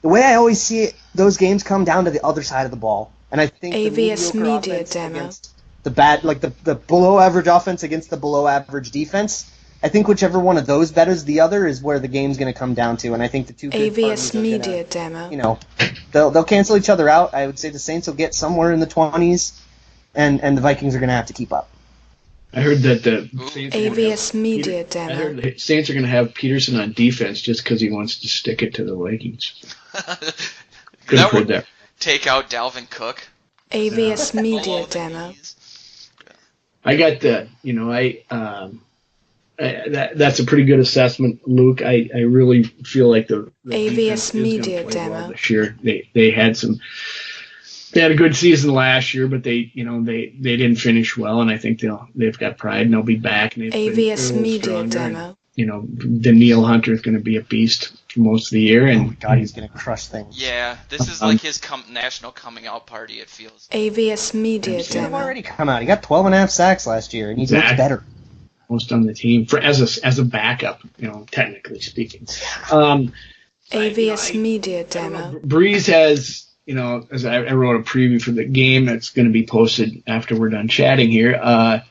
The way I always see it, those games come down to the other side of the ball, and I think AVS the mediocre Media offense Demo. against the bad, the below average offense against the below average defense I think whichever one of those betters the other is where the game's going to come down to, and I think the two good AVS parties are Media gonna, Demo. They'll cancel each other out. I would say the Saints will get somewhere in the 20s, and the Vikings are going to have to keep up. I heard that the Saints AVS Media I Demo. heard the Saints are going to have Peterson on defense just because he wants to stick it to the Vikings. Could have heard that. Take out Dalvin Cook. AVS Media Below the Demo. knees. I got the, that's a pretty good assessment, Luke. I really feel like the AVS defense is gonna Media play Demo. well this year. They had a good season last year, but they didn't finish well, and I think they've got pride and they'll be back. And AVS Media Demo. Daniil Hunter is going to be a beast for most of the year, and Oh my God, he's going to crush things. Yeah, this is like his national coming out party, it feels. AVS Media He's Demo. already come out. He got 12.5 sacks last year, and he's much better. most on the team for as a backup, technically speaking. AVS Media Demo. Breeze has, as I wrote a preview for the game that's going to be posted after we're done chatting here.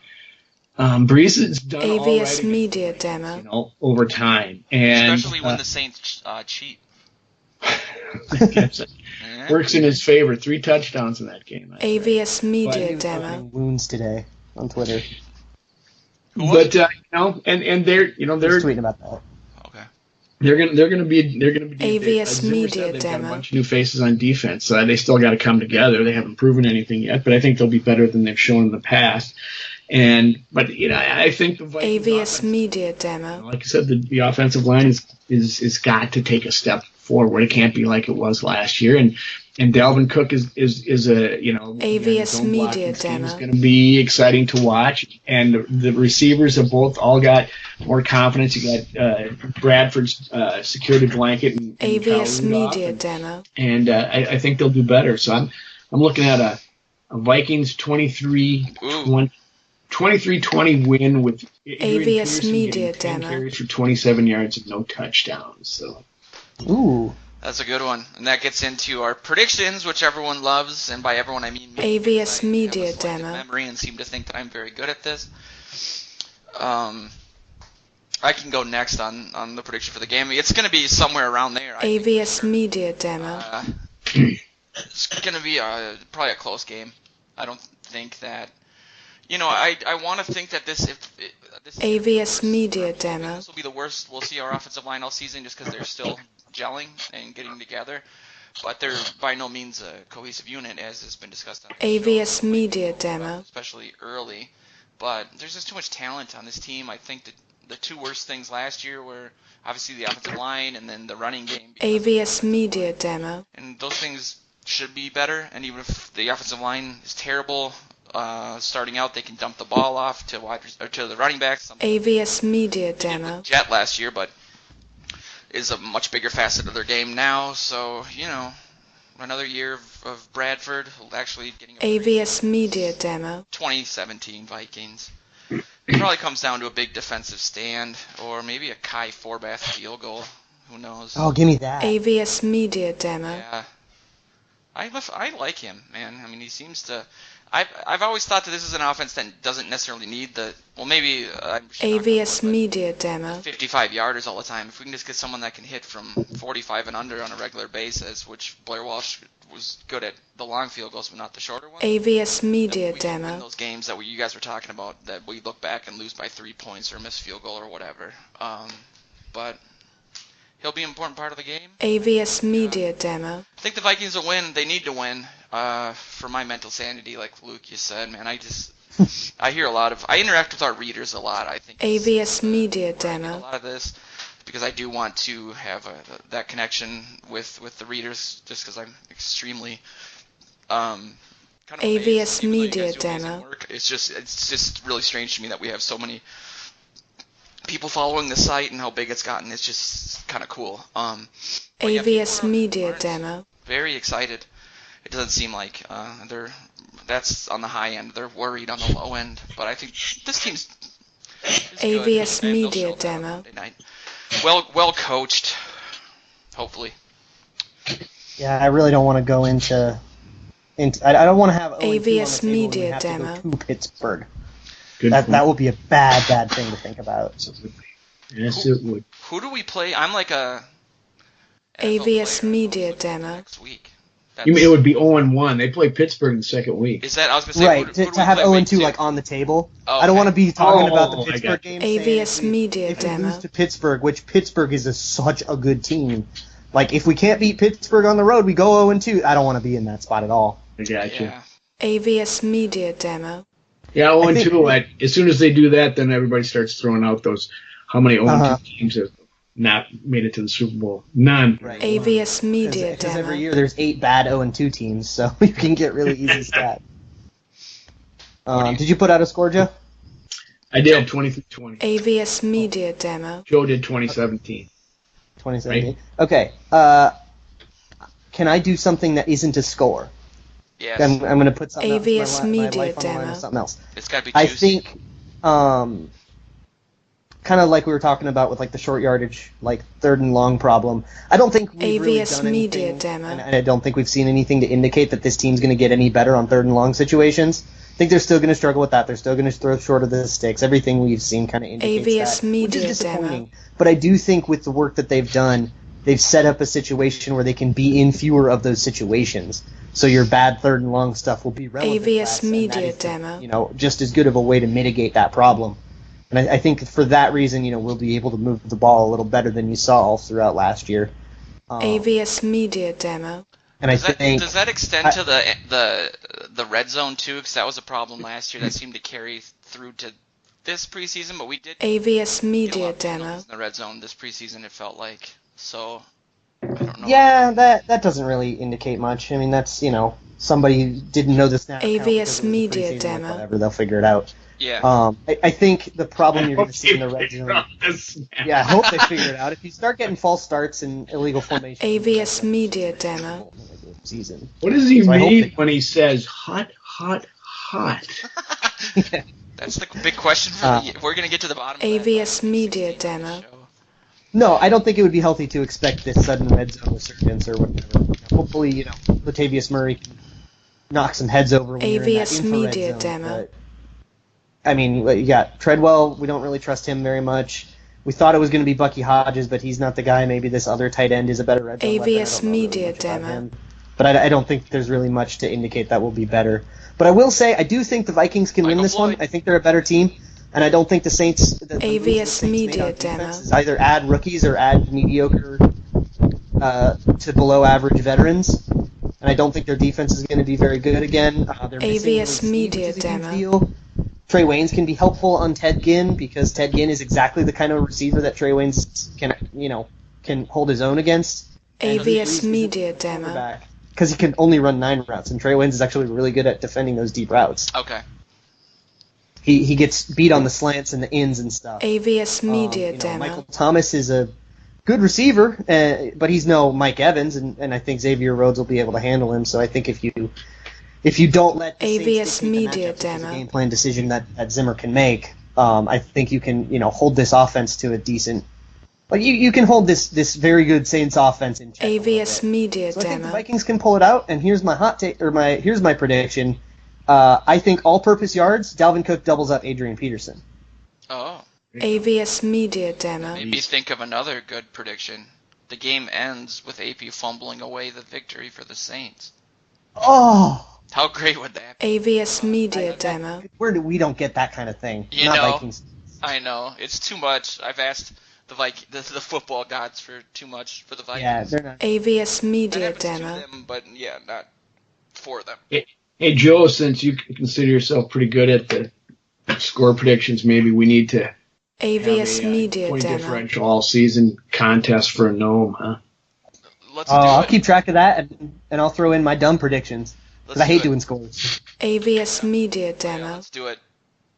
Breeze has done AVS already, Media Demo. over time, and Especially when the Saints cheat. works in his favor. 3 touchdowns in that game. AVS Media He was Demo. opening wounds today on Twitter. But and they're Just tweeting about that. Okay. they're gonna be AVS as Zimmer Media said, they've got Demo. a bunch of new faces on defense. They still got to come together. They haven't proven anything yet, but I think they'll be better than they've shown in the past. But I think the Vikings AVS offense, Media Demo. like I said, the offensive line is got to take a step forward. It can't be like it was last year. And Dalvin Cook is a AVS Media Demo. is going to be exciting to watch. And the receivers have all got more confidence. You got Bradford's security blanket and AVS Kyle Rudolph, Media Demo. and I think they'll do better. So I'm looking at a Vikings 23-20 win with Adrian AVS Peterson Media getting 10 Demo. carries for 27 yards and no touchdowns. So Ooh. That's a good one. And that gets into our predictions, which everyone loves. And by everyone, I mean me. AVS I Media have a selective Demo. memory and seem to think that I'm very good at this. I can go next on the prediction for the game. It's going to be somewhere around there. AVS Media Demo. It's going to be probably a close game. I don't think that... I want to think that this AVS Media Demo. This will be the worst we'll see our offensive line all season just because they're still gelling and getting together. But they're by no means a cohesive unit, as has been discussed on the AVS show, Media Demo. especially early. But there's just too much talent on this team. I think that the 2 worst things last year were obviously the offensive line and then the running game. AVS Media Demo. And those things should be better. And even if the offensive line is terrible, starting out, they can dump the ball off to the running backs. AVS Media Demo. Jet last year, but is a much bigger facet of their game now. So, another year of Bradford actually getting AVS Media Demo. 2017 Vikings. It probably comes down to a big defensive stand or maybe a Kai Forbath field goal. Who knows? Oh, give me that. AVS Media Demo. Yeah. I like him, man. I mean, he seems to... I've always thought that this is an offense that doesn't necessarily need maybe AVS Media Demo. 55-yarders all the time. If we can just get someone that can hit from 45 and under on a regular basis, which Blair Walsh was good at the long field goals, but not the shorter ones. AVS Media We can win Demo. those games that you guys were talking about that we look back and lose by 3 points or miss field goal or whatever. But he'll be an important part of the game. AVS Media Demo. I think the Vikings will win. They need to win for my mental sanity, like Luke, you said, man. I hear I interact with our readers a lot. I think AVS Media I get a Demo. lot of this because I do want to have that connection with the readers, just because I'm extremely kind of amazed AVS at people that you Media guys do amazing Demo. work. It's just really strange to me that we have so many people following the site and how big it's gotten. It's just kind of cool. But yeah, AVS people Media aren't Demo. very excited. It doesn't seem like that's on the high end. They're worried on the low end. But I think this team's good, AVS and they'll Media show that on Demo. Monday night. Well coached, hopefully. Yeah, I really don't want to go into I don't want to have 0-2 on the AVS table when we Media have to go Demo. to Pittsburgh. Good That would be a bad thing to think about. Absolutely. Yes, it would. Who do we play? I'm like a AVS NFL Media player Demo. next week. You mean it would be 0-1. They play Pittsburgh in the second week. Is that? I was gonna say Right, who do to we have play 0-2 week 2? like on the table. Oh, I don't want to be talking about the I Pittsburgh got game. AVS saying Media if we Demo. lose to Pittsburgh, which Pittsburgh is such a good team. Like, if we can't beat Pittsburgh on the road, we go 0-2. I don't want to be in that spot at all. I got you. Yeah. AVS Media Demo. Yeah, 0-2. As soon as they do that, then everybody starts throwing out those how many 0-2 teams have not made it to the Super Bowl. None. Right. AVS Media Because every Demo. year there's 8 bad 0-2 teams, so you can get really easy stat. Did you put out a score, Joe? I did 23-20. AVS Media Demo. Joe did 2017. 2017. Right. Okay. Can I do something that isn't a score? Yes. I'm going to put something else. AVS my Media life on the line Demo. with something else. It's got to be I juicy. think, kind of like we were talking about with like the short yardage, like third and long problem. I don't think we've really AVS done Media anything, Demo. and I don't think we've seen anything to indicate that this team's going to get any better on third and long situations. I think they're still going to struggle with that. They're still going to throw short of the sticks. Everything we've seen kind of indicates AVS that, Media which is disappointing. Demo. But I do think with the work that they've done, they've set up a situation where they can be in fewer of those situations. So your bad third and long stuff will be relevant. AVS less, and that Media is, Demo. just as good of a way to mitigate that problem. And I think for that reason, we'll be able to move the ball a little better than you saw all throughout last year. AVS Media Demo. And Does I think does that extend to the red zone too? Because that was a problem last year that seemed to carry through to this preseason. But we did AVS get a lot Media of Demo. penalties in the red zone this preseason. It felt like so. I don't know. yeah, that doesn't really indicate much. I mean, that's somebody didn't know the snap count AVS because it was a Media preseason, like, Demo. whatever, they'll figure it out. Yeah. I think the problem you're going to see in the red zone. Yeah, I hope they figure it out. If you start getting false starts and illegal formation, AVS Media Demo. season. What does he So I hope mean they- when he says hot, hot, hot? That's the big question for the. We're gonna get to the bottom. AVS of that. Media Demo. No, I don't think it would be healthy to expect this sudden red zone resurgence or whatever. Hopefully, Latavius Murray can knock some heads over when you're in that AVS infrared Media zone. Demo. But, I mean, you got Treadwell. We don't really trust him very much. We thought it was going to be Bucky Hodges, but he's not the guy. Maybe this other tight end is a better red zone weapon. I AVS don't know really Media much about Demo. him. But I don't think there's really much to indicate that will be better. But I will say, I do think the Vikings can win Michael this one. Floyd. I think they're a better team. And I don't think the Saints. The moves the AVS Saints made Media on defense Demo. is either add rookies or add mediocre to below average veterans. And I don't think their defense is going to be very good again. They're missing AVS Willie, Media which is a huge Demo. deal. Trey Waynes can be helpful on Ted Ginn because Ted Ginn is exactly the kind of receiver that Trey Waynes can hold his own against. AVS Media Demo. Because he can only run 9 routes, and Trey Waynes is actually really good at defending those deep routes. Okay. He gets beat on the slants and the ins and stuff. AVS Media Demo. Michael Thomas is a good receiver, but he's no Mike Evans, and I think Xavier Rhodes will be able to handle him. So I think if you don't let the Saints AVS dictate the Media matchup, which is a Demo. game plan decision that Zimmer can make, I think you can hold this offense to a decent. Like you can hold this very good Saints offense in check. a little AVS bit. Media So I think the Demo. Vikings can pull it out, and here's my hot take, or here's my prediction. I think all-purpose yards, Dalvin Cook doubles up Adrian Peterson. Oh. AVS Media Demo. Made me think of another good prediction. The game ends with AP fumbling away the victory for the Saints. Oh, How great would that be? AVS Media Demo. we don't get that kind of thing. You Not know, Vikings. I know. It's too much. I've asked the football gods for too much for the Vikings. Yeah, they're not. AVS That Media happens to Demo. them, but yeah, not for them. Hey, Joe, since you consider yourself pretty good at the score predictions, maybe we need to have AVS a Media point Demo. differential all-season contest for a gnome, huh? Let's do I'll it. keep track of that, and I'll throw in my dumb predictions. Because Let's I hate do it. doing scores. AVS Media Yeah, Demo. let's do it.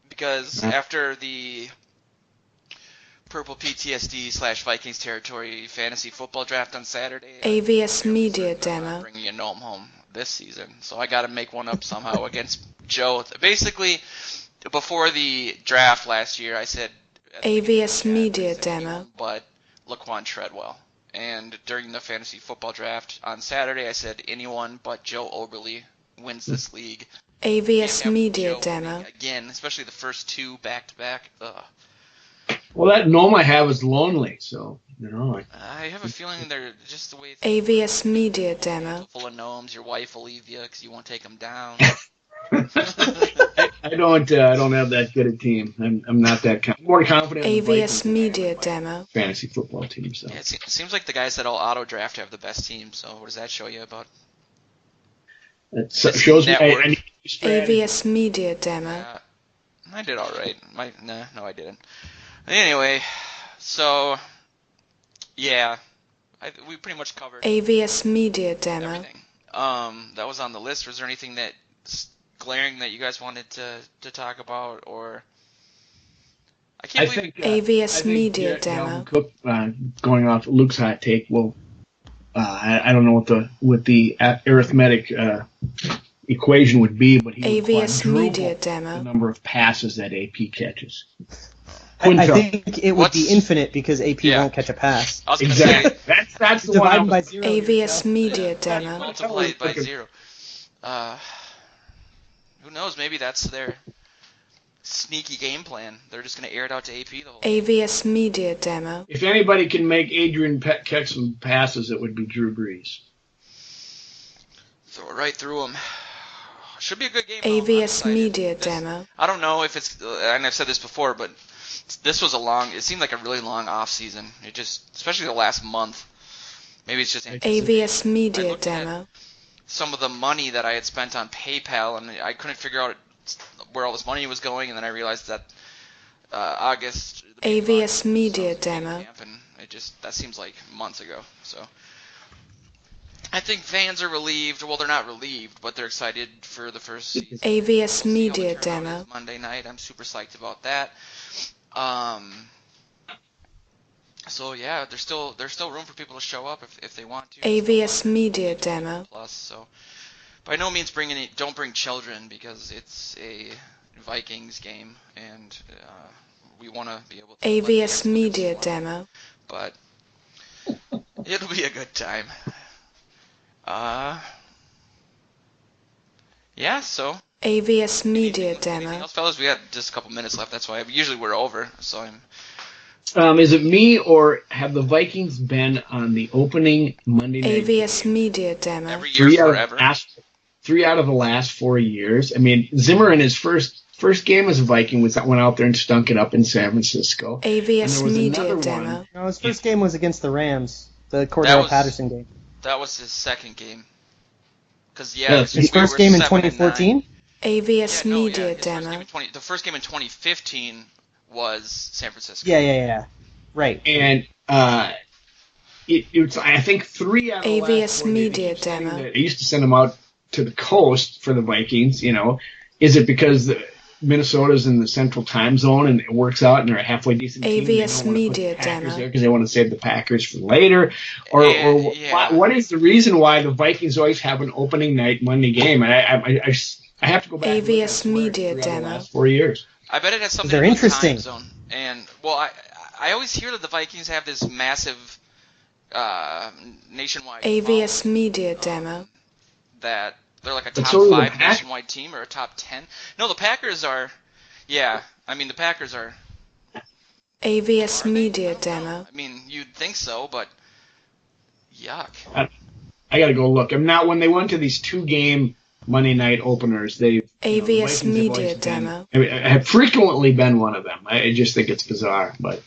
Because Yeah. after the Purple PTSD / Vikings territory fantasy football draft on Saturday, AVS Media I'm Demo. bringing a gnome home this season. So I got to make one up somehow against Joe. Basically, before the draft last year, I said AVS Media Demo. but Laquan Treadwell. And during the fantasy football draft on Saturday, I said anyone but Joe Oberle wins this league. AVS Can't have Media Joe Demo. winning again, especially the first two back-to-back. Ugh. Well, that gnome I have is lonely, so, I have a feeling they're just the way AVS Media Demo. full of gnomes. Your wife will leave you because you won't take them down. I don't have that good a team. I'm not that more confident in the AVS Vikings than I am Media in my Demo. fantasy football team. So Yeah, it seems like the guys that all auto-draft have the best team, so what does that show you about? it shows me Network. I need a strategy. AVS Media Demo. I did all right. No, I didn't. Anyway, so yeah, we pretty much covered AVS Media Demo. everything. That was on the list. Was there anything that glaring that you guys wanted to talk about, or I can't believe AVS Media Demo. Cook, going off Luke's hot take. Well, I don't know what the arithmetic equation would be, but he would AVS Media quadruple the Demo. number of passes that AP catches. I think it would be What's- Yeah. won't catch a pass. I was gonna Exactly. say That's the one. I Divide by was- 0. AVS Media Demo. multiply it by 0. Who knows? Maybe that's their sneaky game plan. They're just gonna air it out to AP the whole. AVS Media Demo. If anybody can make Adrian catch some passes, it would be Drew Brees. Throw it right through them. Should be a good game. though. I'm AVS excited. Media This- Demo. I don't know if it's, and I've said this before, but this was it seemed like a really long off season. It just, especially the last month. Maybe it's just AVS I Media looked at Demo. some of the money that I had spent on PayPal, and I couldn't figure out where all this money was going, and then I realized that August. the beginning of AVS August, Media was training Demo. camp, and that seems like months ago. So I think fans are relieved. Well, they're not relieved, but they're excited for the first season. AVS We'll see how the Media turnout Demo. is Monday night. I'm super psyched about that. So yeah, there's still room for people to show up if they want to. AVS Media Demo. Plus, so by no means don't bring children because it's a Vikings game and we want to be able to. let the AVS experts Media watch, Demo. But it'll be a good time. Yeah. So. AVS Media Anything Demo. else, fellas? We got just a couple minutes left. That's why usually we're over. So I'm. Is it me or have the Vikings been on the opening Monday night? AVS Media Demo. Every year forever. 3 out of the last 4 years. I mean, Zimmer in his first game as a Viking went out there and stunk it up in San Francisco. AVS And there was Media another Demo. one. No, his first game was against the Rams, the Cordell was- Patterson game. That was his second game. Because Yes, His first game in 2014? AVS Media Demo. The first game in 2015 was San Francisco. Yeah. Right. And it's I think 3 out of the AVS last 4 Media days, Demo. I used to send them out to the coast for the Vikings. Is it because Minnesota's in the central time zone and it works out and they're a halfway decent team? AVS They don't wanna put Media the Packers Demo. there because they want to save the Packers for later, or Yeah. what is the reason why the Vikings always have an opening night Monday game? And I have to go back. and look at AVS where Media 3 out of the Demo. last 4 years. I bet it has something They're to do with interesting. time zone. And well, I always hear that the Vikings have this massive nationwide AVS following, Media Demo. that they're like a But top so are the 5 Pack- nationwide team or a top 10. No, the Packers are. Yeah, I mean the Packers are. AVS Are they? Media I don't know. Demo. I mean, you'd think so, but yuck. I got to go look. I'm not when they went to these 2-game Monday night openers. The AVS Vikings have Media always been- Demo. I have frequently been one of them. I just think it's bizarre, but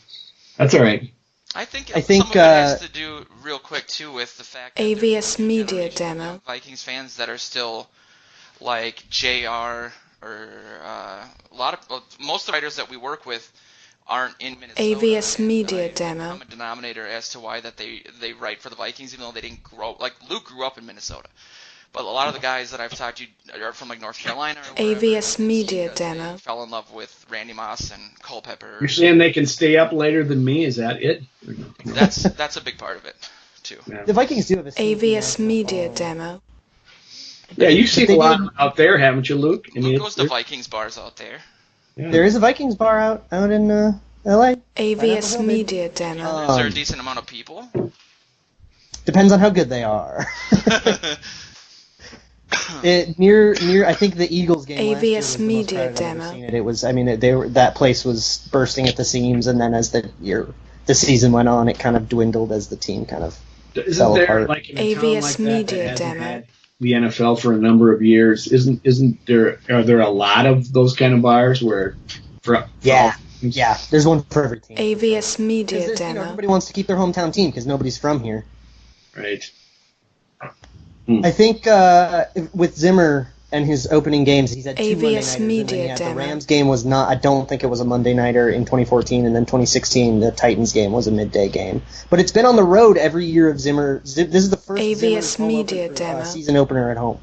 that's all right. I think I some think, of it has to do real quick too with the fact that AVS there's a Media generation Demo. of Vikings fans that are still like JR or most of the writers that we work with aren't in Minnesota. AVS and Media I Demo. become a denominator as to why that they write for the Vikings even though they didn't grow like Luke grew up in Minnesota. But a lot of the guys that I've talked to are from like North Carolina or wherever, AVS Media because Demo. They fell in love with Randy Moss and Culpepper. You're saying they can stay up later than me? Is that it? That's a big part of it too. Yeah. The Vikings do have a sneaky AVS national Media following. Demo. Yeah, you've seen They a lot did- out there, haven't you, Luke? I mean, Luke goes to it's- Vikings bars out there. yeah. There is a Vikings bar out in LA. AVS Pineapple Media Demo. Is there a decent amount of people? Depends on how good they are. Near, I think the Eagles game last year was AVS the most Media crowded I've ever Demo. seen it. It was, I mean, that place was bursting at the seams, and then as the season went on, it kind of dwindled as the team kind of fell there apart. like in a town AVS like that Media that hasn't Demo. had the NFL for a number of years? Isn't there? Are there a lot of those kind of bars where? Yeah, there's one for every team. AVS Media Because Demo. everybody wants to keep their hometown team because nobody's from here. Right. I think with Zimmer and his opening games, he's had two AVS Monday nighters. Media And then he had the Demo. Rams game was not. I don't think it was a Monday nighter in 2014, and then 2016 the Titans game was a midday game. But it's been on the road every year of Zimmer. This is the first AVS Zimmer's home Media opener, Demo. season opener at home.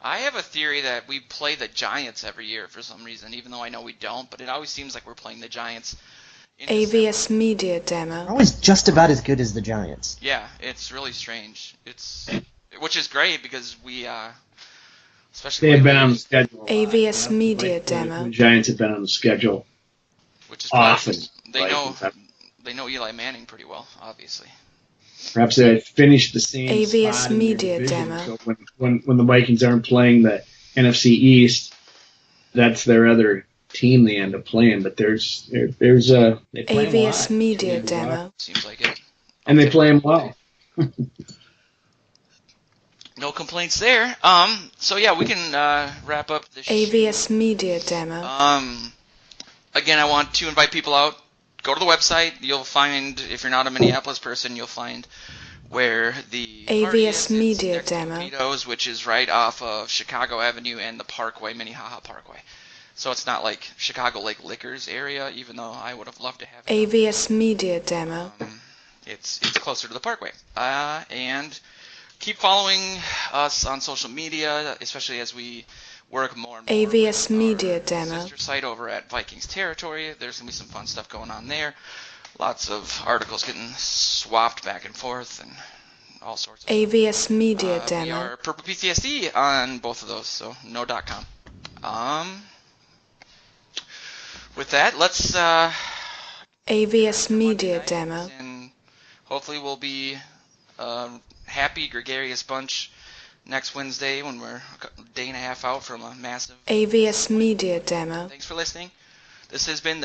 I have a theory that we play the Giants every year for some reason, even though I know we don't. But it always seems like we're playing the Giants. In AVS December. Media They're Demo. always just about as good as the Giants. Yeah, it's really strange. Which is great because we, especially They have been lately, on the schedule. A lot. AVS Media The Demo. Giants have been on the schedule which is often. They know Like, they know Eli Manning pretty well, obviously. perhaps they finished the same AVS spot in their Media division. Demo. So when the Vikings aren't playing the NFC East, that's their other team they end up playing. But they play 'em a AVS lot. Media And, Demo. Seems like it. and they play them well. No complaints there. So yeah, we can wrap up this. AVS Media Demo. Again, I want to invite people out. Go to the website. You'll find, if you're not a Minneapolis person, you'll find where the party AVS is. Media It's next to Demo. Peto's, which is right off of Chicago Avenue and the Parkway, Minnehaha Parkway. So it's not like Chicago Lake Liquors area, even though I would have loved to have it. AVS Media Demo. It's closer to the Parkway. And keep following us on social media, especially as we work more and more AVS with Media our Demo. sister site over at Vikings Territory. There's going to be some fun stuff going on there. Lots of articles getting swapped back and forth and all sorts of AVS Media We Demo. are Purple PTSD on both of those, so no.com. With that, let's AVS Monday Media night, Demo. and hopefully we'll be a happy, gregarious bunch next Wednesday when we're a day and a half out from a massive. AVS Media Demo. Thanks for listening. This has been the